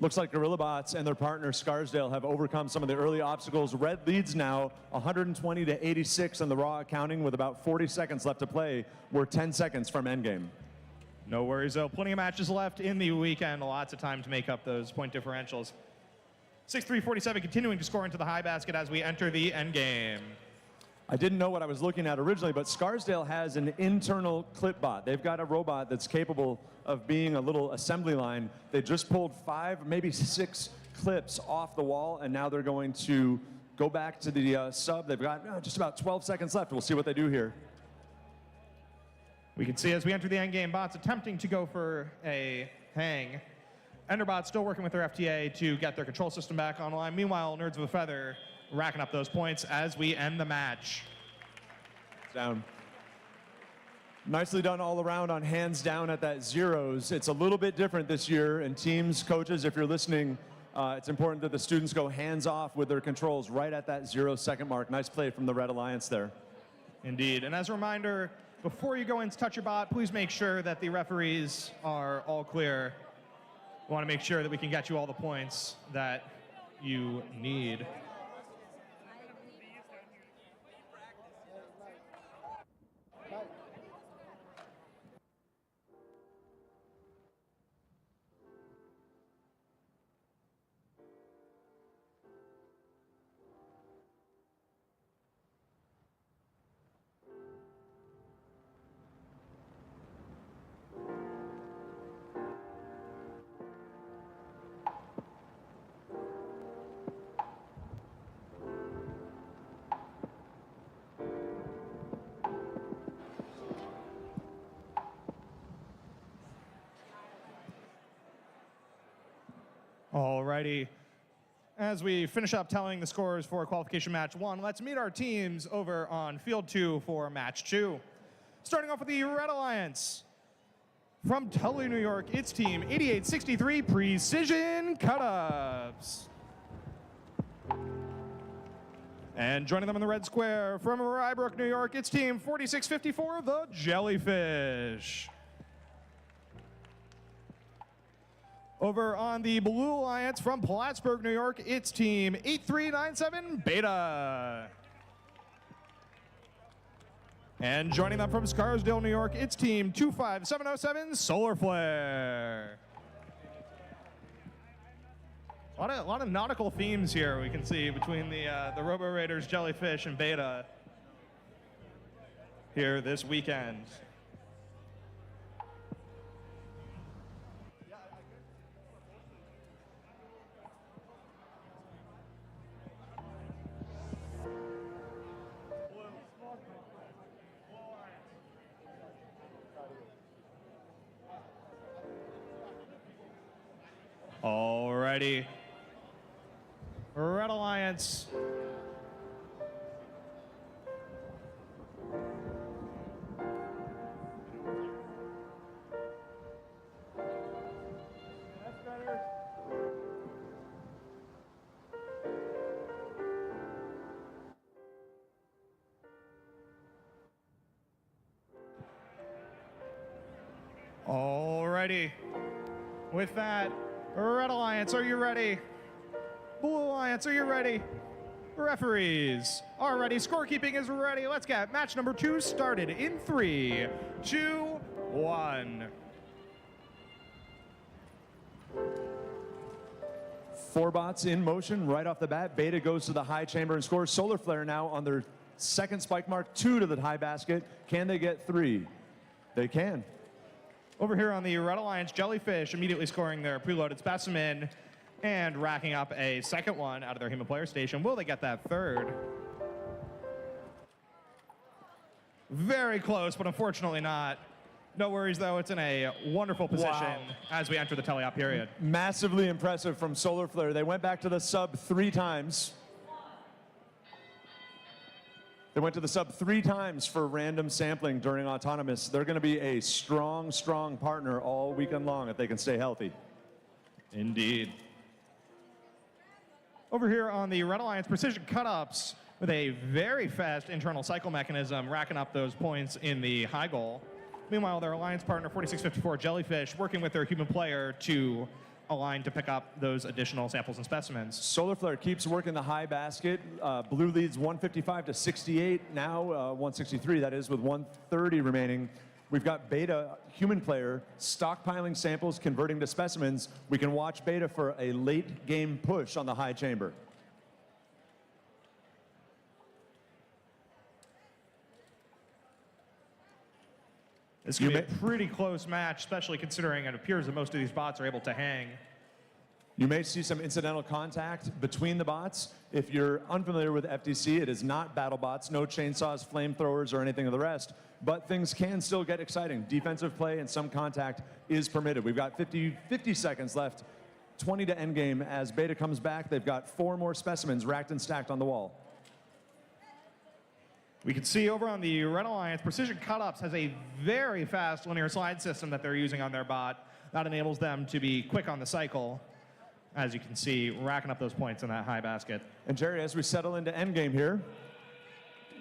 Looks like GorillaBots and their partner Scarsdale have overcome some of the early obstacles. Red leads now 120 to 86 on the raw accounting with about 40 seconds left to play. We're 10 seconds from endgame. No worries, though. Plenty of matches left in the weekend. Lots of time to make up those point differentials. 6347 continuing to score into the high basket as we enter the endgame. I didn't know what I was looking at originally, but Scarsdale has an internal clip bot. They've got a robot that's capable of being a little assembly line. They just pulled 5, maybe 6 clips off the wall, and now they're going to go back to the sub. They've got just about 12 seconds left. We'll see what they do here. We can see as we enter the endgame, bots attempting to go for a hang. Enderbots still working with their FTA to get their control system back online. Meanwhile, Nerds of a Feather racking up those points as we end the match. Down. Nicely done all around on hands down at that zeros. It's a little bit different this year, and teams, coaches, if you're listening, it's important that the students go hands off with their controls right at that 0-second mark. Nice play from the Red Alliance there. Indeed, and as a reminder, before you go in to touch your bot, please make sure that the referees are all clear. We want to make sure that we can get you all the points that you need. Alrighty. As we finish up telling the scores for qualification match 1, let's meet our teams over on field 2 for match 2. Starting off with the Red Alliance. From Tully, New York, it's team 8863 Precision Cut-Ups. And joining them in the red square from Rybrook, New York, it's team 4654 The Jellyfish. Over on the Blue Alliance from Plattsburgh, New York, it's team 8397 Beta. And joining them from Scarsdale, New York, it's team 25707 Solar Flare. A lot of nautical themes here we can see between the Robo Raiders, Jellyfish, and Beta here this weekend. Alrighty. Red Alliance. Alrighty. With that, Red Alliance, are you ready? Blue Alliance, are you ready? Referees are ready. Scorekeeping is ready. Let's get match number 2 started in 3, 2, 1. 4 bots in motion right off the bat. Beta goes to the high chamber and scores. Solar Flare now on their second spike mark, 2 to the high basket. Can they get 3? They can. Over here on the Red Alliance, Jellyfish immediately scoring their preloaded specimen and racking up a second one out of their human player station. Will they get that third? Very close, but unfortunately not. No worries, though. It's in a wonderful position as we enter the teleop period. Massively impressive from Solar Flare. They went back to the sub 3 times. They went to the sub 3 times for random sampling during Autonomous. They're going to be a strong, strong partner all weekend long if they can stay healthy. Indeed. Over here on the Red Alliance, Precision Cut-Ups with a very fast internal cycle mechanism, racking up those points in the high goal. Meanwhile, their alliance partner, 4654 Jellyfish, working with their human player to align to pick up those additional samples and specimens. Solar Flare keeps working the high basket. Blue leads 155 to 68, now 163, that is, with 130 remaining. We've got Beta, human player, stockpiling samples, converting to specimens. We can watch Beta for a late game push on the high chamber. This could be a pretty close match, especially considering it appears that most of these bots are able to hang. You may see some incidental contact between the bots. If you're unfamiliar with FTC, it is not battle bots, no chainsaws, flamethrowers, or anything of the rest, but things can still get exciting. Defensive play and some contact is permitted. We've got 50 seconds left, 20 to end game. As Beta comes back, they've got 4 more specimens racked and stacked on the wall. We can see over on the Red Alliance, Precision Cut-Ups has a very fast linear slide system that they're using on their bot. That enables them to be quick on the cycle, as you can see, racking up those points in that high basket. And Jerry, as we settle into endgame here,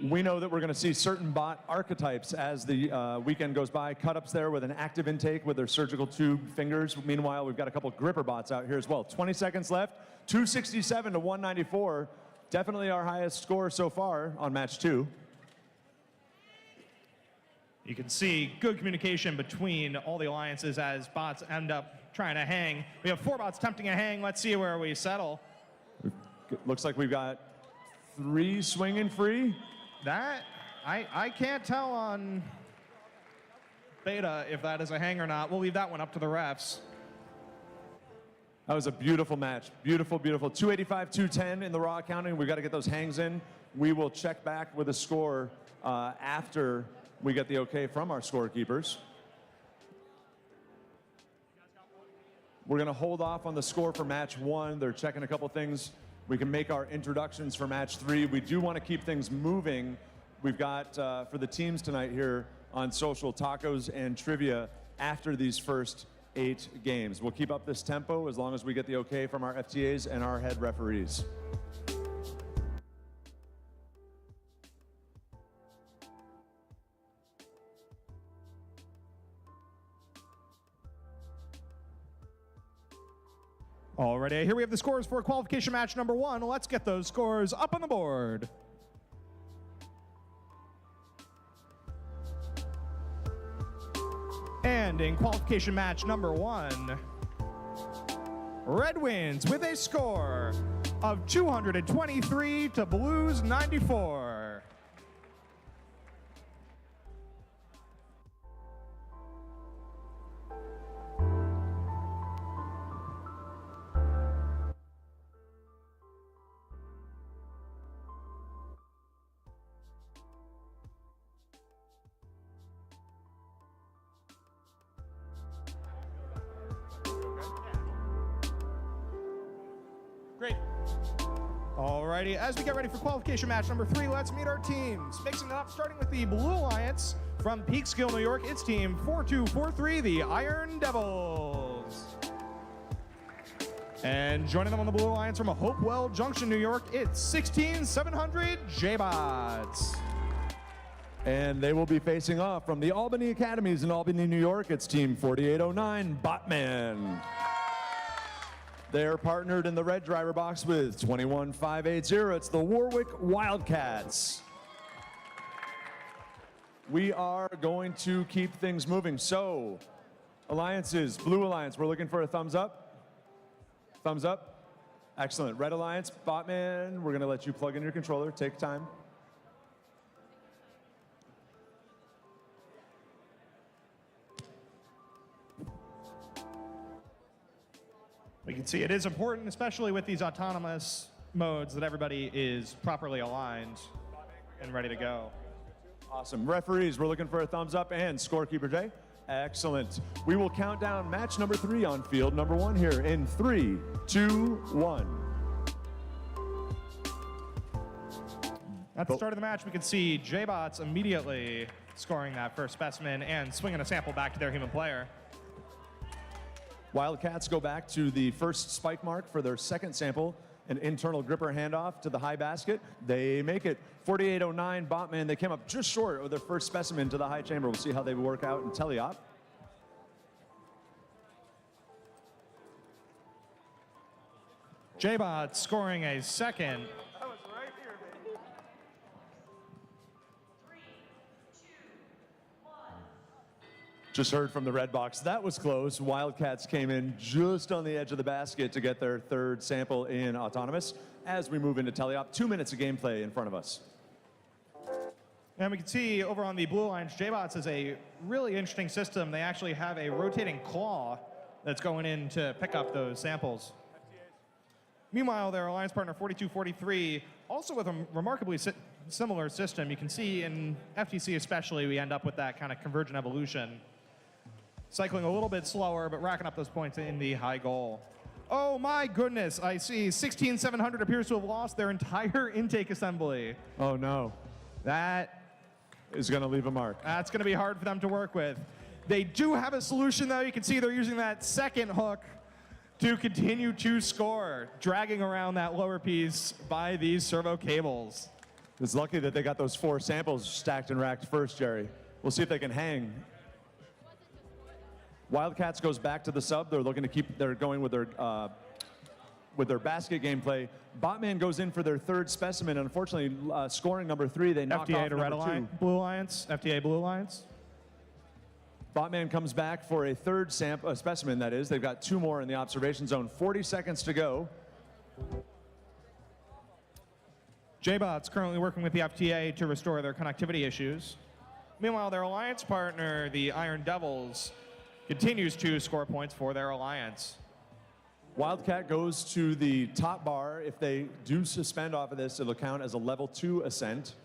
we know that we're going to see certain bot archetypes as the weekend goes by. Cut-Ups there with an active intake with their surgical tube fingers. Meanwhile, we've got a couple gripper bots out here as well. 20 seconds left, 267 to 194. Definitely our highest score so far on match 2. You can see good communication between all the alliances as bots end up trying to hang. We have 4 bots attempting a hang. Let's see where we settle. Looks like we've got 3 swinging free. That, I can't tell on Beta if that is a hang or not. We'll leave that one up to the refs. That was a beautiful match. Beautiful, beautiful. 285, 210 in the raw counting. We've got to get those hangs in. We will check back with a score after we get the okay from our scorekeepers. We're going to hold off on the score for match 1. They're checking a couple things. We can make our introductions for match 3. We do want to keep things moving. We've got, for the teams tonight here on social, tacos and trivia after these first 8 games. We'll keep up this tempo as long as we get the okay from our FTAs and our head referees. Alrighty, here we have the scores for qualification match number 1. Let's get those scores up on the board. And in qualification match number 1, Red wins with a score of 223 to Blues 94. Great. Alrighty, as we get ready for qualification match number 3, let's meet our teams. Mixing it up, starting with the Blue Alliance from Peekskill, New York. It's team 4243, the Iron Devils. And joining them on the Blue Alliance from Hopewell Junction, New York, it's 16700 J-Bots. And they will be facing off from the Albany Academies in Albany, New York. It's team 4809 Botman. They are partnered in the red driver box with 21580. It's the Warwick Wildcats. We are going to keep things moving. So, alliances, Blue Alliance, we're looking for a thumbs up. Thumbs up. Excellent. Red Alliance, Botman, we're going to let you plug in your controller. Take time. We can see it is important, especially with these autonomous modes, that everybody is properly aligned and ready to go. Awesome. Referees, we're looking for a thumbs up, and scorekeeper Jay. Excellent. We will count down match number 3 on field number 1 here in 3, 2, 1. At the start of the match, we can see J-Bots immediately scoring that first specimen and swinging a sample back to their human player. Wildcats go back to the first spike mark for their second sample, an internal gripper handoff to the high basket. They make it. 4809 Botman, they came up just short of their first specimen to the high chamber. We'll see how they work out in teleop. J-Bot scoring a second. Just heard from the red box. That was close. Wildcats came in just on the edge of the basket to get their third sample in autonomous. As we move into teleop, 2 minutes of gameplay in front of us. And we can see over on the Blue Alliance, J-Bots is a really interesting system. They actually have a rotating claw that's going in to pick up those samples. Meanwhile, their alliance partner 4243, also with a remarkably similar system. You can see in FTC especially, we end up with that kind of convergent evolution. Cycling a little bit slower, but racking up those points in the high goal. Oh my goodness, I see 16700 appears to have lost their entire intake assembly. Oh no. That is going to leave a mark. That's going to be hard for them to work with. They do have a solution though. You can see they're using that second hook to continue to score, dragging around that lower piece by these servo cables. It's lucky that they got those 4 samples stacked and racked first, Jerry. We'll see if they can hang. Wildcats goes back to the sub. They're looking to keep, they're going with their basket gameplay. Botman goes in for their third specimen. Unfortunately, scoring number 3, they knock FTA off to Red number 2. Alliance, Blue Alliance, FTA Blue Alliance. Botman comes back for a third specimen, that is. They've got 2 more in the observation zone. 40 seconds to go. J-Bot's currently working with the FTA to restore their connectivity issues. Meanwhile, their alliance partner, the Iron Devils, continues to score points for their alliance. Wildcat goes to the top bar. If they do suspend off of this, it'll count as a level 2 ascent.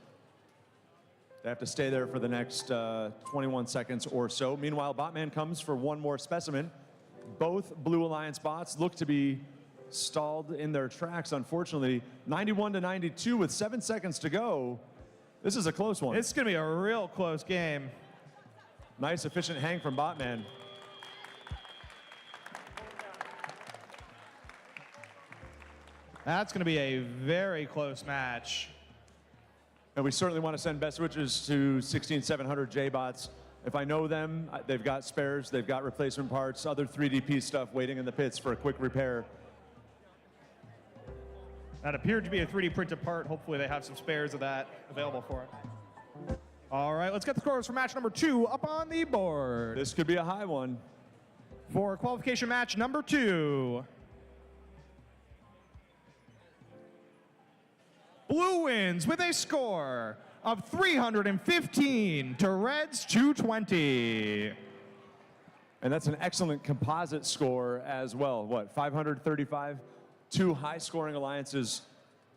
They have to stay there for the next 21 seconds or so. Meanwhile, Botman comes for 1 more specimen. Both Blue Alliance bots look to be stalled in their tracks, unfortunately. 91 to 92 with 7 seconds to go. This is a close one. It's going to be a real close game. Nice, efficient hang from Botman. That's going to be a very close match. And we certainly want to send best wishes to 16700 J-Bots. If I know them, they've got spares, they've got replacement parts, other 3DP stuff waiting in the pits for a quick repair. That appeared to be a 3D printed part. Hopefully they have some spares of that available for it. All right, let's get the scores for match number 2 up on the board. This could be a high one. For qualification match number 2. Blue wins with a score of 315 to Red's 220. And that's an excellent composite score as well. What, 535? 2 high-scoring alliances.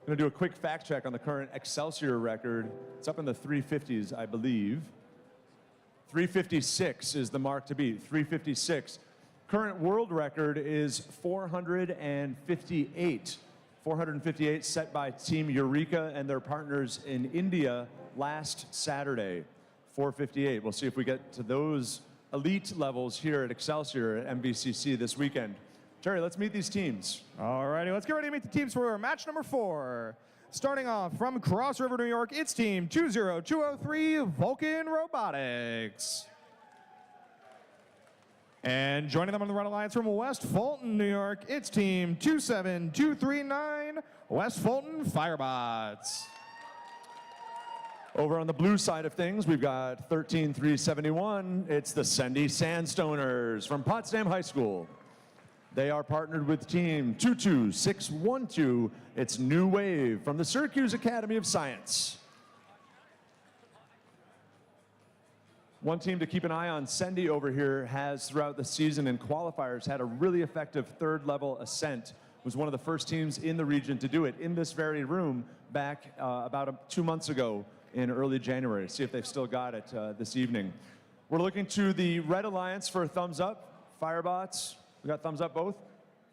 I'm going to do a quick fact check on the current Excelsior record. It's up in the 350s, I believe. 356 is the mark to beat, 356. Current world record is 458. 458 set by Team Eureka and their partners in India last Saturday. 458. We'll see if we get to those elite levels here at Excelsior at MVCC this weekend. Jerry, let's meet these teams. All righty, let's get ready to meet the teams for match number 4. Starting off from Cross River, New York, it's Team 20203 Vulcan Robotics. And joining them on the Red Alliance from West Fulton, New York, it's Team 27239 West Fulton Firebots. Over on the blue side of things, we've got 13371. It's the Sendy Sandstoners from Potsdam High School. They are partnered with Team 22612. It's New Wave from the Syracuse Academy of Science. One team to keep an eye on, Sendy over here, has throughout the season in qualifiers had a really effective third-level ascent. Was one of the first teams in the region to do it in this very room back about 2 months ago in early January. See if they've still got it this evening. We're looking to the Red Alliance for a thumbs up. Firebots, we got thumbs up both.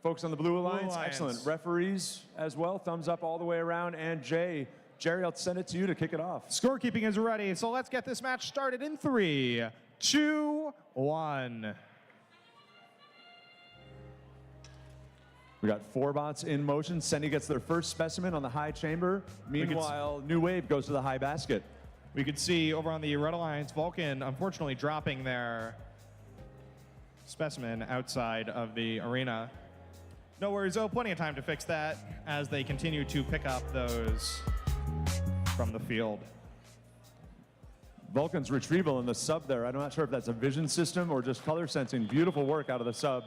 Folks on the Blue Alliance, excellent. Referees as well, thumbs up all the way around. And Jerry, I'll send it to you to kick it off. Scorekeeping is ready, so let's get this match started in 3, 2, 1. We got 4 bots in motion. Sendy gets their first specimen on the high chamber. Meanwhile, New Wave goes to the high basket. We could see over on the Red Alliance, Vulcan unfortunately dropping their specimen outside of the arena. No worries though, plenty of time to fix that as they continue to pick up those from the field. Vulcan's retrieval in the sub there. I'm not sure if that's a vision system or just color sensing. Beautiful work out of the sub.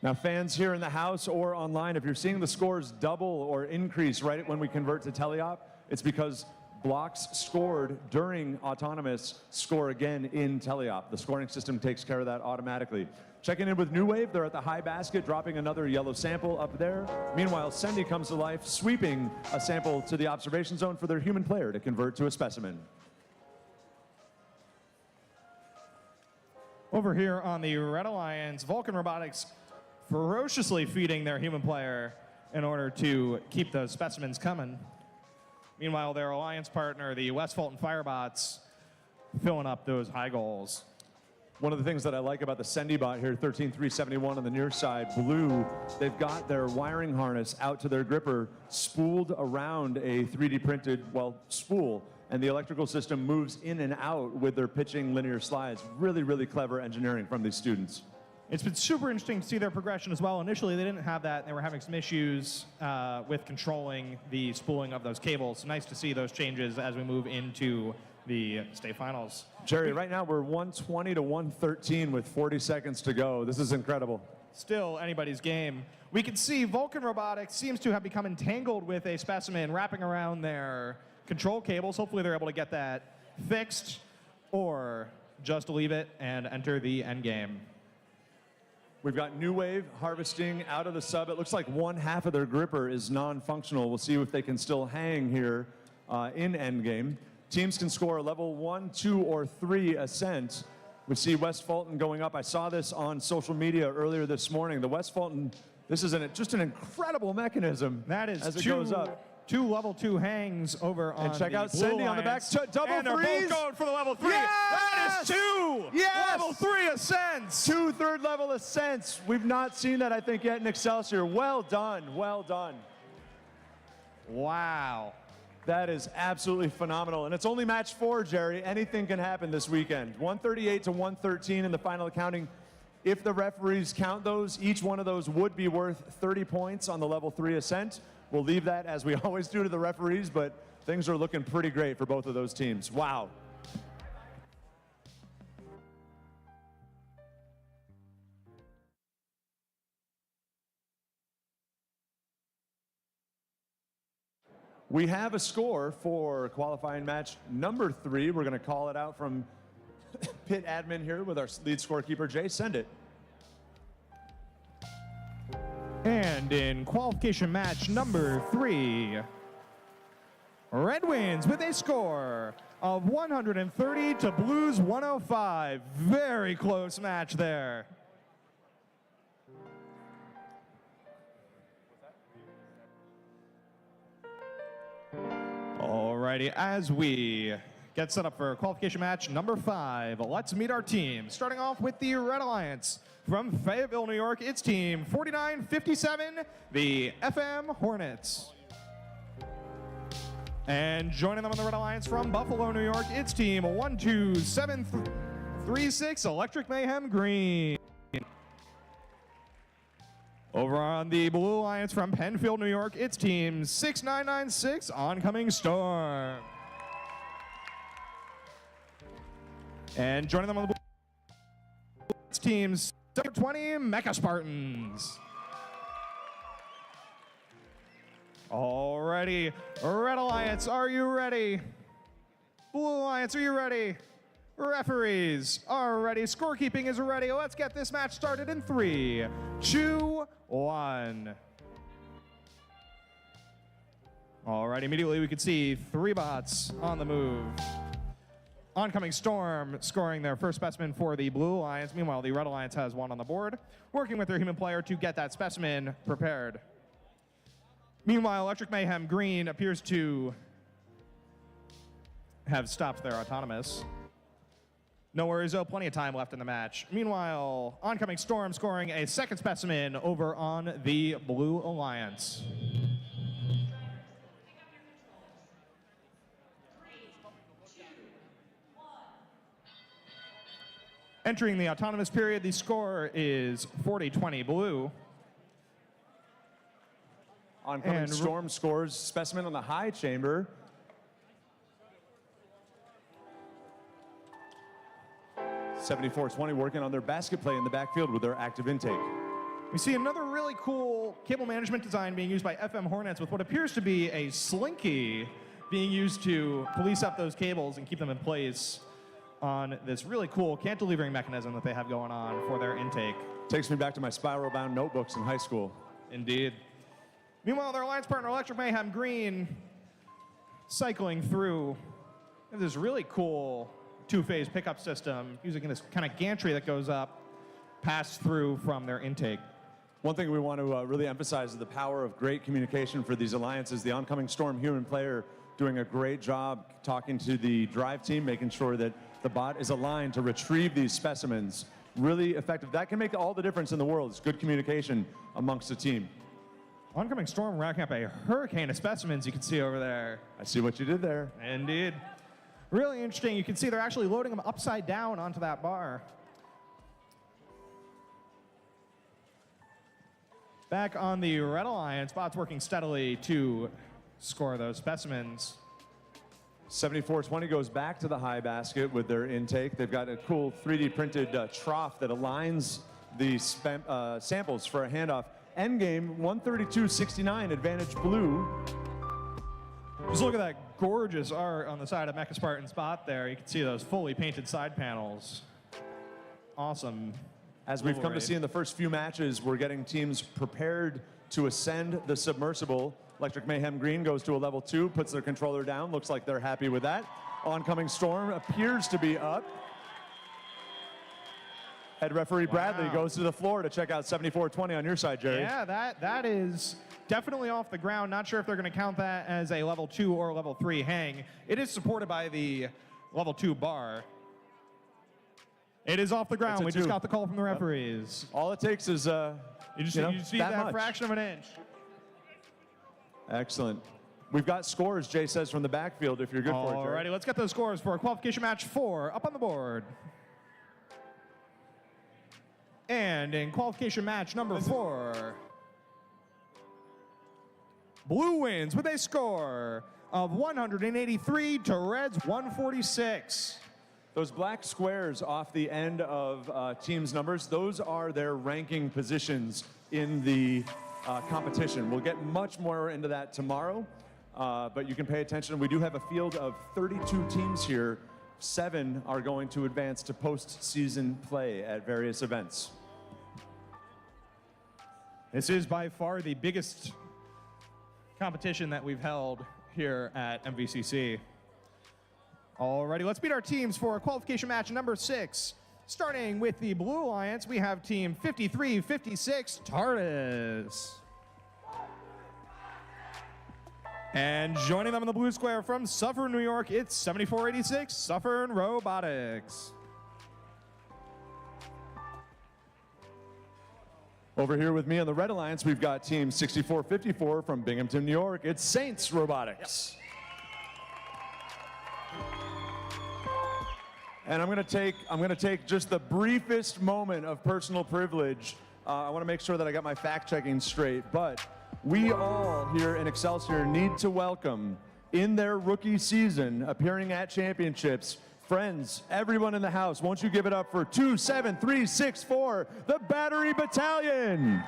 Now fans here in the house or online, if you're seeing the scores double or increase right when we convert to teleop, it's because blocks scored during autonomous score again in teleop. The scoring system takes care of that automatically. Checking in with New Wave, they're at the high basket, dropping another yellow sample up there. Meanwhile, Sendy comes to life, sweeping a sample to the observation zone for their human player to convert to a specimen. Over here on the Red Alliance, Vulcan Robotics ferociously feeding their human player in order to keep those specimens coming. Meanwhile, their alliance partner, the West Fulton Firebots, filling up those high goals. One of the things that I like about the Sendy bot here, 13371 on the near side, blue, they've got their wiring harness out to their gripper, spooled around a 3D printed, spool, and the electrical system moves in and out with their pitching linear slides. Really, really clever engineering from these students. It's been super interesting to see their progression as well. Initially, they didn't have that. They were having some issues with controlling the spooling of those cables. Nice to see those changes as we move into the state finals. Jerry, right now we're 120 to 113 with 40 seconds to go. This is incredible. Still anybody's game. We can see Vulcan Robotics seems to have become entangled with a specimen wrapping around their control cables. Hopefully they're able to get that fixed or just leave it and enter the end game. We've got New Wave harvesting out of the sub. It looks like one half of their gripper is non-functional. We'll see if they can still hang here in endgame. Teams can score a level 1, 2, or 3 ascent. We see West Fulton going up. I saw this on social media earlier this morning. The West Fulton, this is just an incredible mechanism. That is as it goes up. 2 level 2 hangs over on And check the out Blue Cindy on the back. Alliance. Double and they're threes. both going for the level 3. Yes! That is 2 Yes! level 3 ascents. 2 third-level ascents. We've not seen that, I think, yet in Excelsior. Well done. Well done. Wow. That is absolutely phenomenal. And it's only match 4, Jerry. Anything can happen this weekend. 138 to 113 in the final accounting. If the referees count those, each one of those would be worth 30 points on the level 3 ascent. We'll leave that, as we always do, to the referees, but things are looking pretty great for both of those teams. Wow. We have a score for qualifying match number 3. We're going to call it out from pit admin here with our lead scorekeeper, Jay. Send it. And in qualification match number 3, Red wins with a score of 130 to Blues 105. Very close match there. Alrighty, as we get set up for qualification match number 5, let's meet our team. Starting off with the Red Alliance from Fayetteville, New York, it's team 4957, the FM Hornets. And joining them on the Red Alliance from Buffalo, New York, it's team 12736, Electric Mayhem Green. Over on the Blue Alliance from Penfield, New York, it's team 6996, Oncoming Storm. And joining them on the Blue, it's team 720, Mecha Spartans. Alrighty, Red Alliance, are you ready? Blue Alliance, are you ready? Referees are ready. Scorekeeping is ready. Let's get this match started in 3, 2, 1. Alright, immediately we can see 3 bots on the move. Oncoming Storm scoring their first specimen for the Blue Alliance. Meanwhile, the Red Alliance has 1 on the board, working with their human player to get that specimen prepared. Meanwhile, Electric Mayhem Green appears to have stopped their autonomous. No worries, though, plenty of time left in the match. Meanwhile, Oncoming Storm scoring a second specimen over on the Blue Alliance. Entering the autonomous period, the score is 40-20 Blue. Oncoming Storm scores specimen on the high chamber. (74-20) working on their basket play in the backfield with their active intake. We see another really cool cable management design being used by FM Hornets with what appears to be a slinky being used to police up those cables and keep them in place on this really cool cantilevering mechanism that they have going on for their intake. Takes me back to my spiral-bound notebooks in high school. Indeed. Meanwhile, their alliance partner, Electric Mayhem Green, cycling through this really cool 2-phase pickup system using this kind of gantry that goes up, passed through from their intake. One thing we want to really emphasize is the power of great communication for these alliances. The Oncoming Storm human player doing a great job talking to the drive team, making sure that the bot is aligned to retrieve these specimens. Really effective. That can make all the difference in the world. It's good communication amongst the team. Oncoming Storm racking up a hurricane of specimens you can see over there. I see what you did there. Indeed. Really interesting. You can see they're actually loading them upside down onto that bar. Back on the Red Alliance, bots working steadily to score those specimens. 74-20 goes back to the high basket with their intake. They've got a cool 3D printed trough that aligns the samples for a handoff. Endgame 132-69, advantage Blue. Just look at that gorgeous art on the side of Mecha Spartan's bot there. You can see those fully painted side panels. Awesome. As we've come to see in the first few matches, we're getting teams prepared to ascend the submersible. Electric Mayhem Green goes to a level 2, puts their controller down. Looks like they're happy with that. Oncoming storm appears to be up. Head referee Bradley goes to the floor to check out 74-20 on your side, Jerry. Yeah, that is definitely off the ground. Not sure if they're going to count that as a level 2 or level 3 hang. It is supported by the level 2 bar. It is off the ground. We just got the call from the referees. All it takes is you just need that fraction of an inch. Excellent. We've got scores, Jay says, from the backfield if you're good for it, Jerry. Alrighty, let's get those scores for qualification match 4 up on the board. And in qualification match number 4, Blue wins with a score of 183 to Red's 146. Those black squares off the end of teams' numbers, those are their ranking positions in the competition. We'll get much more into that tomorrow, but you can pay attention. We do have a field of 32 teams here. 7 are going to advance to postseason play at various events. This is by far the biggest competition that we've held here at MVCC. Alrighty, let's meet our teams for qualification match number 6. Starting with the Blue Alliance, we have team 5356 TARDIS. And joining them in the blue square from Suffern, New York, it's 7486 Suffern Robotics. Over here with me on the Red Alliance, we've got team 6454 from Binghamton, New York. It's Saints Robotics. And I'm gonna take just the briefest moment of personal privilege. I want to make sure that I got my fact checking straight, but we all here in Excelsior need to welcome, in their rookie season, appearing at championships, friends, everyone in the house. Won't you give it up for 27364, the Battery Battalion?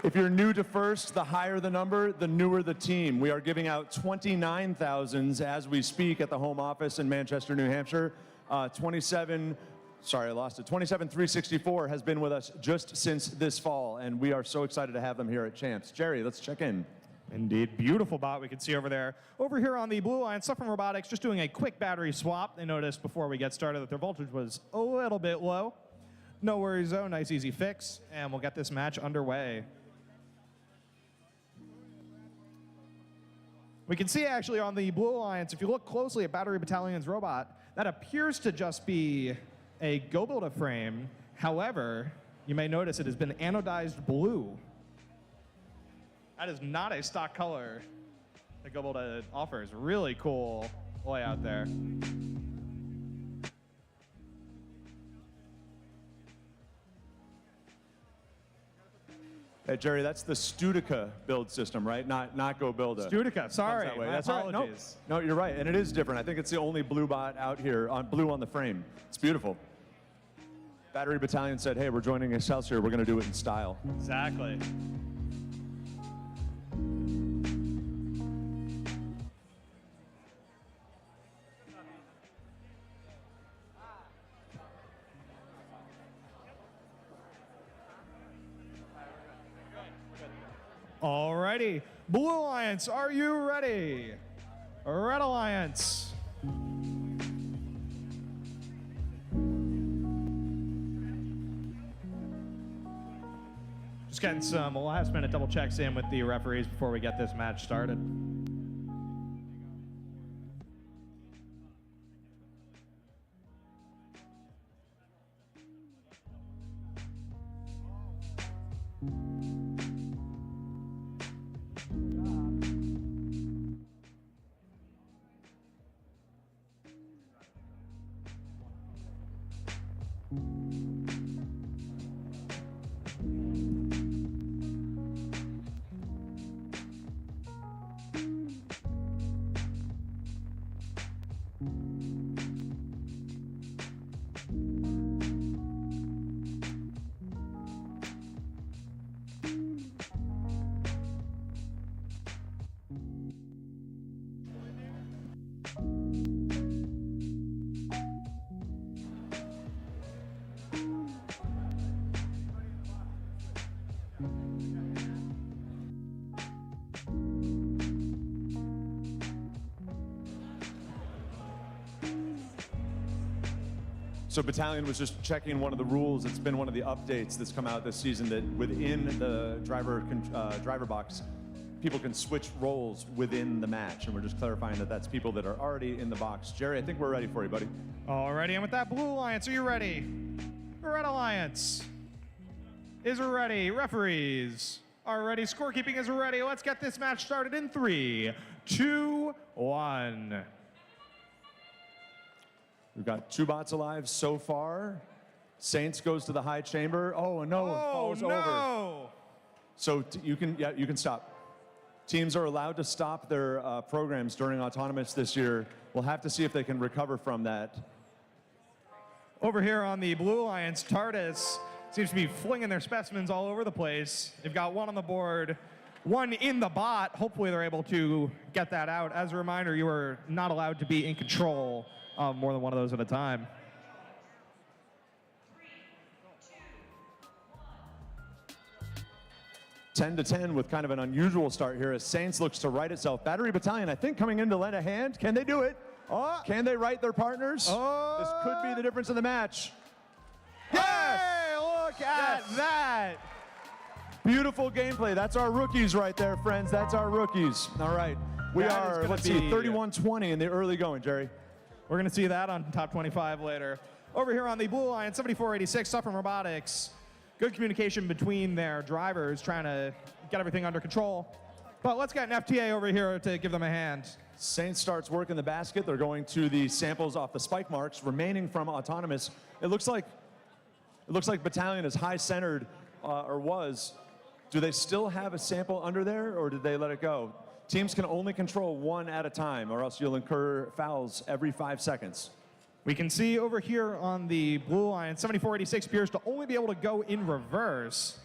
If you're new to First, the higher the number, the newer the team. We are giving out 29,000s as we speak at the home office in Manchester, New Hampshire. 27364 has been with us just since this fall, and we are so excited to have them here at Champs. Jerry, let's check in. Indeed, beautiful bot we can see over there. Over here on the Blue Line, Suffern Robotics just doing a quick battery swap. They noticed before we get started that their voltage was a little bit low. No worries though, nice easy fix, and we'll get this match underway. We can see actually on the Blue Alliance, if you look closely at Battery Battalion's robot, that appears to just be a Go-Builder frame. However, you may notice it has been anodized blue. That is not a stock color that Go-Builder offers. Really cool layout there. Hey, Jerry, that's the Studica build system, right? Not Go Builder. Studica, sorry. That way. My That's right. apologies. No, you're right, and it is different. I think it's the only blue bot out here, blue on the frame. It's beautiful. Battery Battalion said, hey, we're joining Excelsior. We're going to do it in style. Exactly. Alrighty, Blue Alliance, are you ready? Red Alliance. Just getting some last minute double checks in with the referees before we get this match started. So Battalion was just checking one of the rules. It's been one of the updates that's come out this season that within the driver box, people can switch roles within the match. And we're just clarifying that that's people that are already in the box. Jerry, I think we're ready for you, buddy. Alrighty, and with that, Blue Alliance, are you ready? Red Alliance is ready. Referees are ready. Scorekeeping is ready. Let's get this match started in 3, 2, 1. We've got 2 bots alive so far. Saints goes to the high chamber. Oh, no, it falls over. So you can stop. Teams are allowed to stop their programs during Autonomous this year. We'll have to see if they can recover from that. Over here on the Blue Alliance, TARDIS seems to be flinging their specimens all over the place. They've got 1 on the board, 1 in the bot. Hopefully they're able to get that out. As a reminder, you are not allowed to be in control of more than 1 of those at a time. 10-10 with kind of an unusual start here as Saints looks to right itself. Battery Battalion, I think, coming in to lend a hand. Can they do it? Can they right their partners? This could be the difference in the match. Yes! Hey, look at that! Beautiful gameplay. That's our rookies right there, friends. That's our rookies. All right. We are, let's see, 31-20 in the early going, Jerry. We're going to see that on Top 25 later. Over here on the Blue Alliance, 7486, Suffering Robotics. Good communication between their drivers, trying to get everything under control. But let's get an FTA over here to give them a hand. Saints starts working the basket. They're going to the samples off the spike marks remaining from Autonomous. It looks like Battalion is high centered, or was. Do they still have a sample under there, or did they let it go? Teams can only control 1 at a time, or else you'll incur fouls every 5 seconds. We can see over here on the Blue Alliance, 7486 appears to only be able to go in reverse.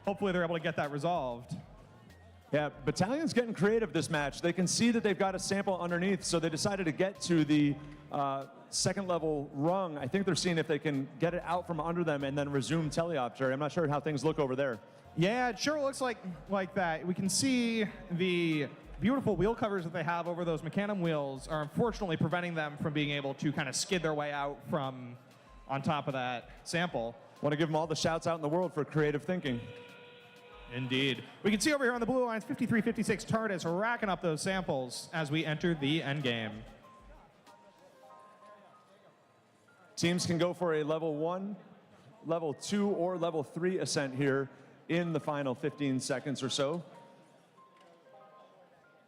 Hopefully they're able to get that resolved. Yeah, Battalion's getting creative this match. They can see that they've got a sample underneath, so they decided to get to the second level rung. I think they're seeing if they can get it out from under them and then resume teleop, Jerry. I'm not sure how things look over there. Yeah, it sure looks like that. We can see the beautiful wheel covers that they have over those Mecanum wheels are unfortunately preventing them from being able to kind of skid their way out from on top of that sample. Want to give them all the shouts out in the world for creative thinking. Indeed. We can see over here on the Blue Alliance, 5356 TARDIS racking up those samples as we enter the end game. Teams can go for a level 1, level 2, or level 3 ascent here in the final 15 seconds or so.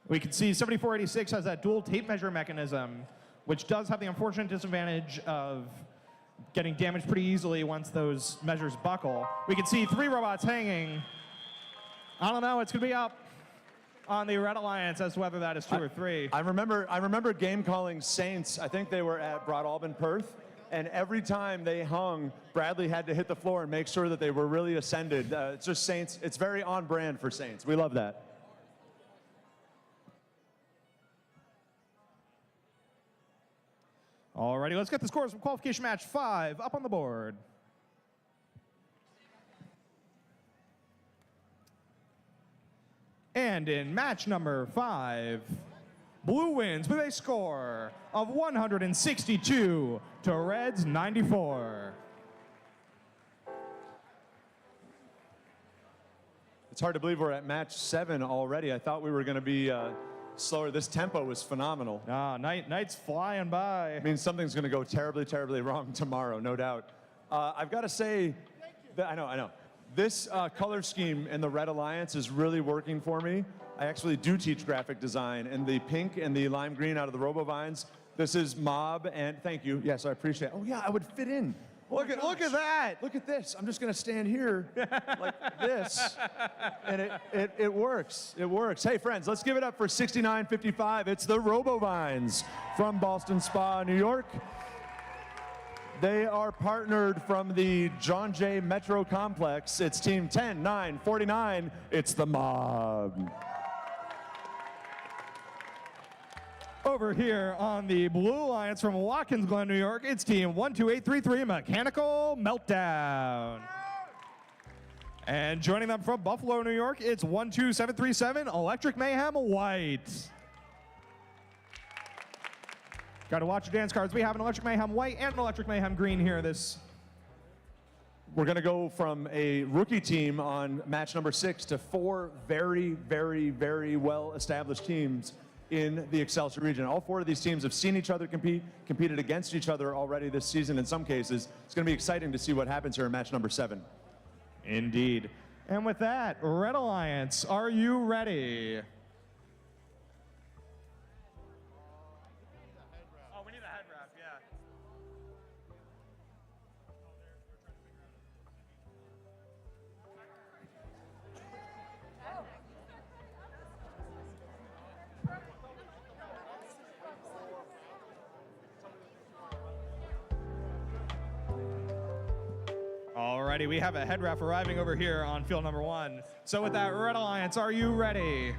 We can see 7486 has that dual tape measure mechanism, which does have the unfortunate disadvantage of getting damaged pretty easily once those measures buckle. We can see 3 robots hanging. I don't know, it's going to be up on the Red Alliance as to whether that is 2 or 3. I remember game calling Saints. I think they were at Broad Albin, Perth. And every time they hung, Bradley had to hit the floor and make sure that they were really ascended. It's just Saints. It's very on brand for Saints. We love that. Alrighty, let's get the scores from qualification match 5 up on the board. And in match number 5, Blue wins with a score of 162 to Red's 94. It's hard to believe we're at match 7 already. I thought we were going to be slower. This tempo was phenomenal. Night's flying by. It means something's going to go terribly, terribly wrong tomorrow, no doubt. I've got to say, that, I know. This color scheme in the Red Alliance is really working for me. I actually do teach graphic design, and the pink and the lime green out of the RoboVines, this is Mob, and thank you. Yes, I appreciate it. Oh yeah, I would fit in. Look at that. Look at this. I'm just going to stand here like this, and it works. It works. Hey, friends, let's give it up for 6955. It's the RoboVines from Ballston Spa, New York. They are partnered from the John Jay Metro Complex. It's team 10-9-49. It's the Mob. Over here on the Blue Alliance from Watkins Glen, New York, it's team 12833 Mechanical Meltdown. And joining them from Buffalo, New York, it's 12737 Electric Mayhem White. Got to watch your dance cards. We have an Electric Mayhem white and an Electric Mayhem green here. We're going to go from a rookie team on match number 6 to 4 very, very, very well-established teams in the Excelsior region. All 4 of these teams have seen each other compete, competed against each other already this season in some cases. It's going to be exciting to see what happens here in match number 7. Indeed. And with that, Red Alliance, are you ready? Oh, we need a head wrap, yeah. Alrighty, we have a head ref arriving over here on field number 1. So with that, Red Alliance, are you ready?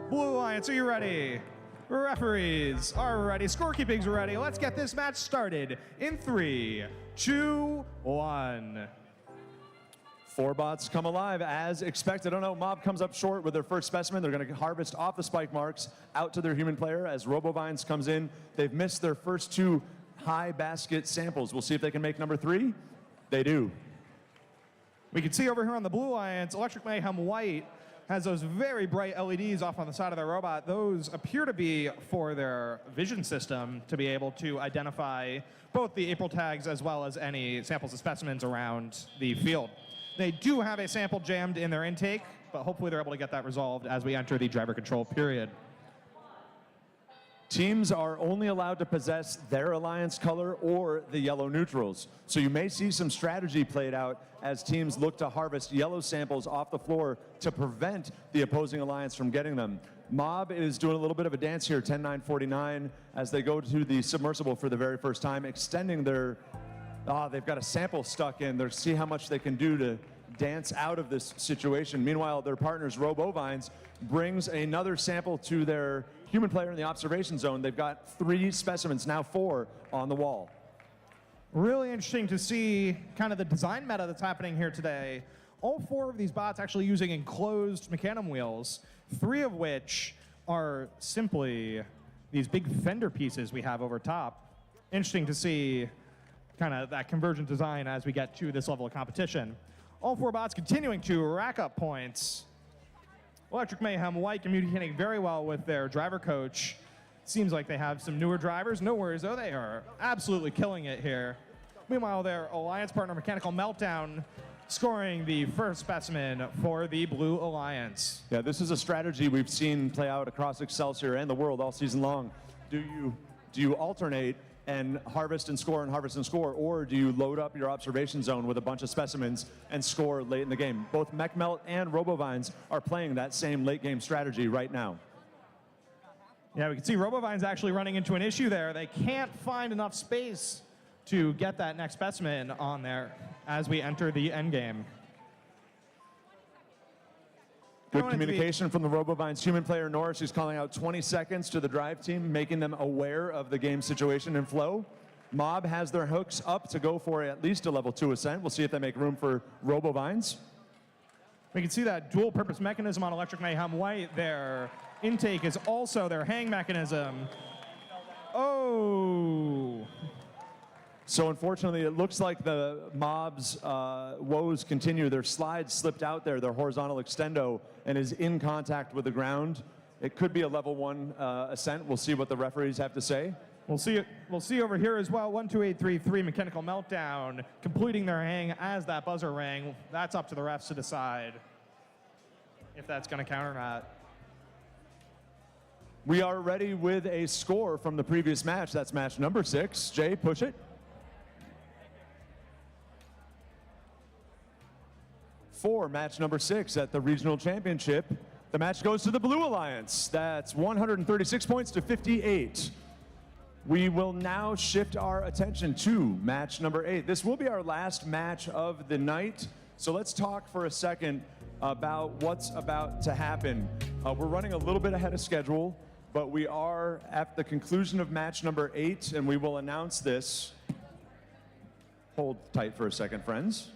Blue Alliance, are you ready? Referees are ready. Scorekeeping's ready. Let's get this match started in 3, 2, 1. 4 bots come alive as expected. Oh no, Mob comes up short with their first specimen. They're going to harvest off the spike marks out to their human player as Robovines comes in. They've missed their first 2 high basket samples. We'll see if they can make number 3. They do. We can see over here on the Blue Alliance, Electric Mayhem White has those very bright LEDs off on the side of their robot. Those appear to be for their vision system to be able to identify both the April tags as well as any samples of specimens around the field. They do have a sample jammed in their intake, but hopefully they're able to get that resolved as we enter the driver control period. Teams are only allowed to possess their alliance color or the yellow neutrals. So you may see some strategy played out as teams look to harvest yellow samples off the floor to prevent the opposing alliance from getting them. Mob is doing a little bit of a dance here, 10-9-49, as they go to the submersible for the very first time, extending their, they've got a sample stuck in. They'll see how much they can do to dance out of this situation. Meanwhile, their partners, Robovines, brings another sample to their human player in the observation zone. They've got 3 specimens, now 4, on the wall. Really interesting to see kind of the design meta that's happening here today. All 4 of these bots actually using enclosed Mecanum wheels, 3 of which are simply these big fender pieces we have over top. Interesting to see kind of that convergent design as we get to this level of competition. All 4 bots continuing to rack up points. Electric Mayhem White communicating very well with their driver coach. Seems like they have some newer drivers. No worries though, they are absolutely killing it here. Meanwhile, their alliance partner Mechanical Meltdown scoring the first specimen for the Blue Alliance. Yeah, this is a strategy we've seen play out across Excelsior and the world all season long. Do you alternate and harvest and score, or do you load up your observation zone with a bunch of specimens and score late in the game? Both MechMelt and Robovines are playing that same late game strategy right now. Yeah, we can see Robovines actually running into an issue there. They can't find enough space to get that next specimen on there as we enter the end game. Good communication from the Robovines human player Norris, who's calling out 20 seconds to the drive team, making them aware of the game situation and flow. Mob has their hooks up to go for at least a level 2 ascent. We'll see if they make room for Robovines. We can see that dual purpose mechanism on Electric Mayhem White. Their intake is also their hang mechanism. Oh. So unfortunately, it looks like the Mob's woes continue. Their slide slipped out there, their horizontal extendo, and is in contact with the ground. It could be a level 1 ascent. We'll see what the referees have to say. We'll see over here as well. 1, 2, 8, 3, 3. Mechanical Meltdown completing their hang as that buzzer rang. That's up to the refs to decide if that's going to count or not. We are ready with a score from the previous match. That's match number 6. Jay, push it. For match number 6 at the regional championship, the match goes to the Blue Alliance. That's 136 points to 58. We will now shift our attention to match number 8. This will be our last match of the night. So let's talk for a second about what's about to happen. We're running a little bit ahead of schedule, but we are at the conclusion of match number 8, and we will announce this. Hold tight for a second, friends.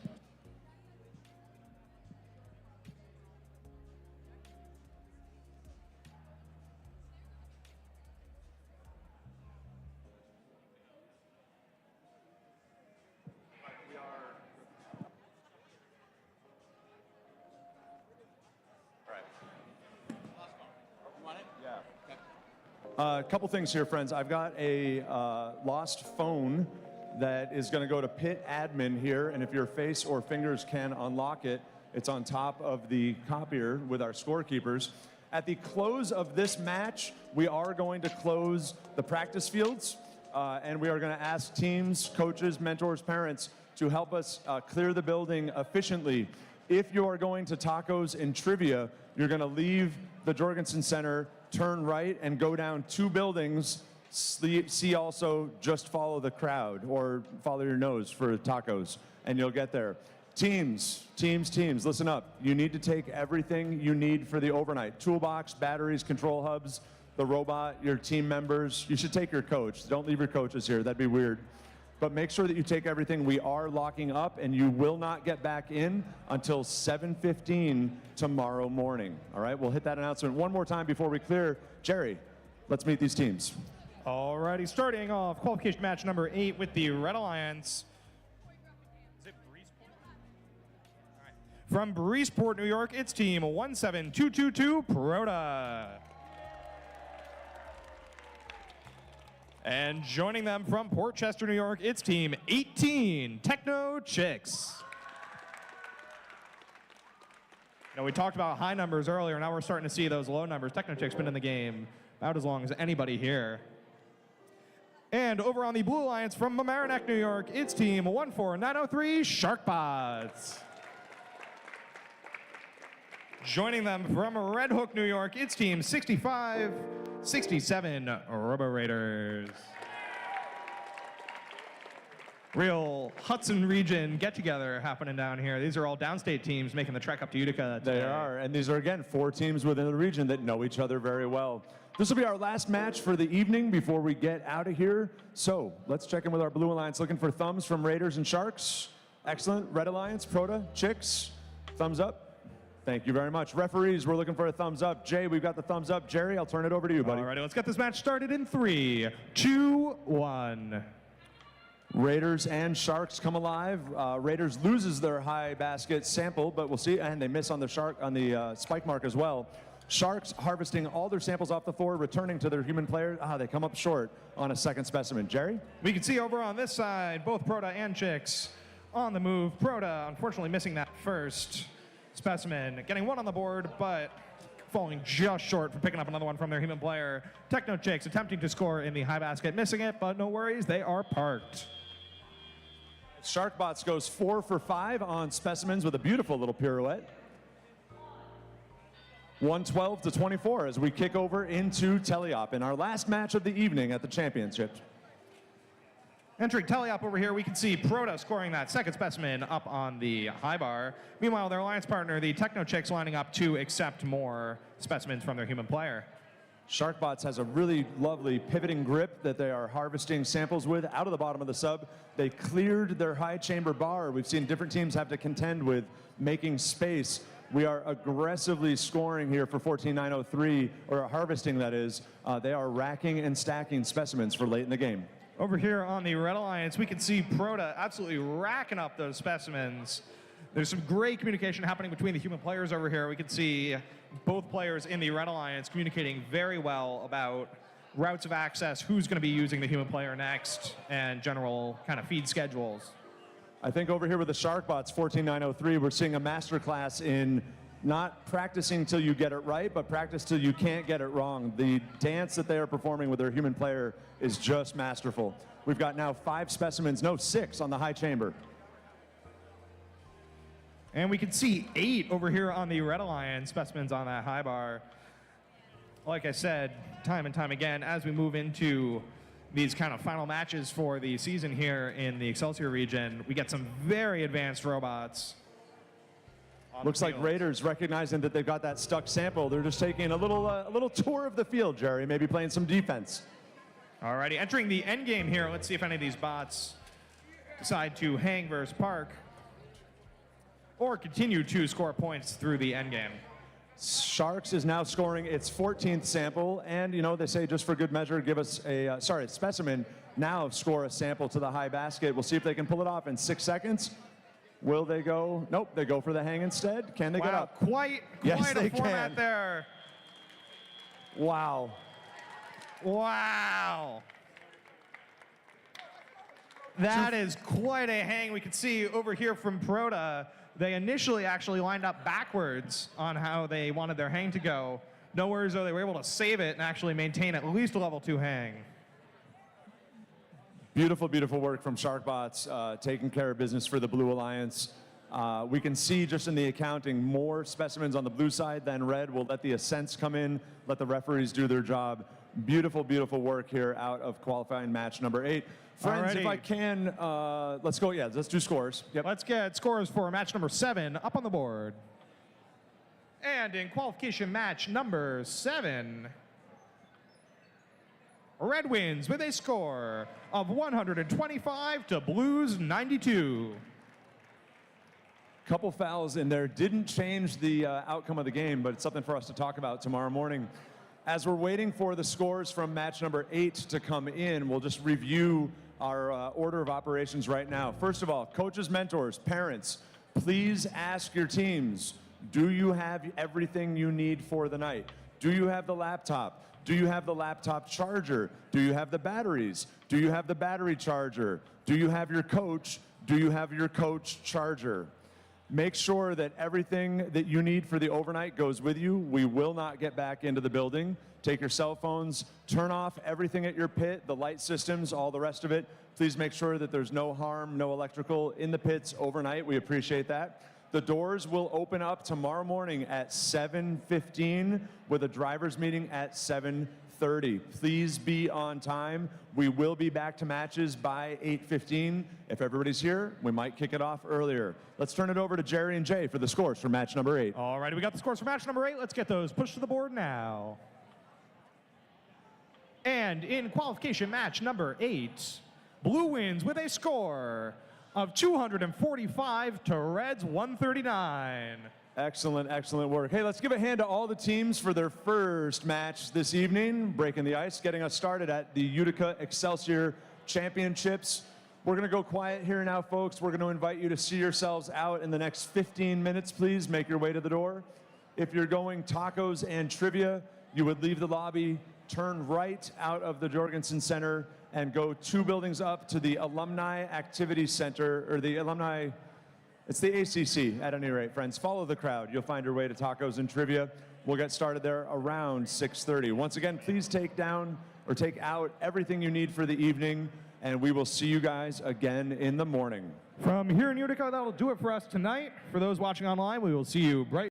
A couple things here, friends. I've got a lost phone that is going to go to pit admin here, and if your face or fingers can unlock it, it's on top of the copier with our scorekeepers. At the close of this match, we are going to close the practice fields, and we are going to ask teams, coaches, mentors, parents to help us clear the building efficiently. If you are going to tacos and trivia, you're going to leave the Jorgensen Center, turn right, and go down 2 buildings. See also, just follow the crowd, or follow your nose for tacos, and you'll get there. Teams, listen up. You need to take everything you need for the overnight. Toolbox, batteries, control hubs, the robot, your team members. You should take your coach. Don't leave your coaches here. That'd be weird. But make sure that you take everything. We are locking up, and you will not get back in until 7:15 tomorrow morning. All right, we'll hit that announcement one more time before we clear. Jerry, let's meet these teams. Alrighty, starting off qualification match number 8 with the Red Alliance. Is it Breezeport? All right. From Breezeport, New York, it's team 17222 Proda. And joining them from Port Chester, New York, it's team 18 Techno Chicks. Now, we talked about high numbers earlier. Now we're starting to see those low numbers. Techno Chicks been in the game about as long as anybody here. And over on the Blue Alliance from Mamaroneck, New York, it's team 14903 Sharkbots. Joining them from Red Hook, New York, it's team 6567 Robo Raiders. Real Hudson region get-together happening down here. These are all downstate teams making the trek up to Utica today. They are, and these are, again, 4 teams within the region that know each other very well. This will be our last match for the evening before we get out of here. So let's check in with our Blue Alliance. Looking for thumbs from Raiders and Sharks. Excellent. Red Alliance, Proda, Chicks, thumbs up. Thank you very much. Referees, we're looking for a thumbs up. Jay, we've got the thumbs up. Jerry, I'll turn it over to you, buddy. All right, let's get this match started in 3, 2, 1. Raiders and Sharks come alive. Raiders loses their high basket sample, but we'll see, and they miss on the spike mark as well. Sharks harvesting all their samples off the floor, returning to their human player. They come up short on a second specimen. Jerry? We can see over on this side, both Proda and Chicks on the move. Proda, unfortunately, missing that first specimen. Getting one on the board, but falling just short for picking up another one from their human player. Techno Chicks attempting to score in the high basket, missing it, but no worries, they are parked. Sharkbots goes 4 for 5 on specimens with a beautiful little pirouette. 112 to 24 as we kick over into Teleop in our last match of the evening at the championship. Entering Teleop over here, we can see Proda scoring that second specimen up on the high bar. Meanwhile, their alliance partner, the Techno Chicks, lining up to accept more specimens from their human player. Sharkbots has a really lovely pivoting grip that they are harvesting samples with out of the bottom of the sub. They cleared their high chamber bar. We've seen different teams have to contend with making space. We are aggressively scoring here for 14903, or harvesting, that is. They are racking and stacking specimens for late in the game. Over here on the Red Alliance, we can see Proda absolutely racking up those specimens. There's some great communication happening between the human players over here. We can see both players in the Red Alliance communicating very well about routes of access, who's going to be using the human player next, and general kind of feed schedules. I think over here with the Sharkbots 14903, we're seeing a masterclass in not practicing till you get it right, but practice till you can't get it wrong. The dance that they are performing with their human player is just masterful. We've got now 5 specimens, no 6 on the high chamber. And we can see 8 over here on the Red Alliance specimens on that high bar. Like I said, time and time again, as we move into these kind of final matches for the season here in the Excelsior region, we get some very advanced robots. Looks like Raiders recognizing that they've got that stuck sample. They're just taking a little tour of the field, Jerry, maybe playing some defense. Alrighty, entering the end game here. Let's see if any of these bots decide to hang versus park or continue to score points through the end game. Sharks is now scoring its 14th sample, and you know, they say just for good measure, give us a, specimen, now score a sample to the high basket. We'll see if they can pull it off in 6 seconds. Will they go? Nope, they go for the hang instead. Can they get up? Quite yes, a they format can. there. Wow. Wow. That is quite a hang. We can see over here from Proda, they initially actually lined up backwards on how they wanted their hang to go. No worries though, they were able to save it and actually maintain at least a level 2 hang. Beautiful, beautiful work from Sharkbots, taking care of business for the Blue Alliance. We can see just in the accounting more specimens on the blue side than red. We'll let the ascents come in, let the referees do their job. Beautiful, beautiful work here out of qualifying match number 8. Friends, if I can, let's go, yeah, let's do scores. Yep. Let's get scores for match number 7 up on the board. And in qualification match number 7, Red wins with a score of 125 to Blues 92. Couple fouls in there didn't change the outcome of the game, but it's something for us to talk about tomorrow morning. As we're waiting for the scores from match number 8 to come in, we'll just review our order of operations right now. First of all, coaches, mentors, parents, please ask your teams, do you have everything you need for the night? Do you have the laptop? Do you have the laptop charger? Do you have the batteries? Do you have the battery charger? Do you have your coach? Do you have your coach charger? Make sure that everything that you need for the overnight goes with you. We will not get back into the building. Take your cell phones, turn off everything at your pit, the light systems, all the rest of it. Please make sure that there's no harm, no electrical in the pits overnight. We appreciate that. The doors will open up tomorrow morning at 7:15 with a driver's meeting at 7:30. Please be on time. We will be back to matches by 8:15. If everybody's here, we might kick it off earlier. Let's turn it over to Jerry and Jay for the scores for match number 8. All right, we got the scores for match number 8. Let's get those pushed to the board now. And in qualification match number 8, Blue wins with a score of 245 to Reds 139. Excellent, excellent work. Hey, let's give a hand to all the teams for their first match this evening, breaking the ice, getting us started at the Utica Excelsior Championships. We're going to go quiet here now, folks. We're going to invite you to see yourselves out in the next 15 minutes, please. Make your way to the door. If you're going tacos and trivia, you would leave the lobby, turn right out of the Jorgensen Center, and go 2 buildings up to the Alumni Activity Center, or the Alumni, it's the ACC at any rate, friends. Follow the crowd. You'll find your way to tacos and trivia. We'll get started there around 6:30. Once again, please take out everything you need for the evening, and we will see you guys again in the morning. From here in Utica, that'll do it for us tonight. For those watching online, we will see you bright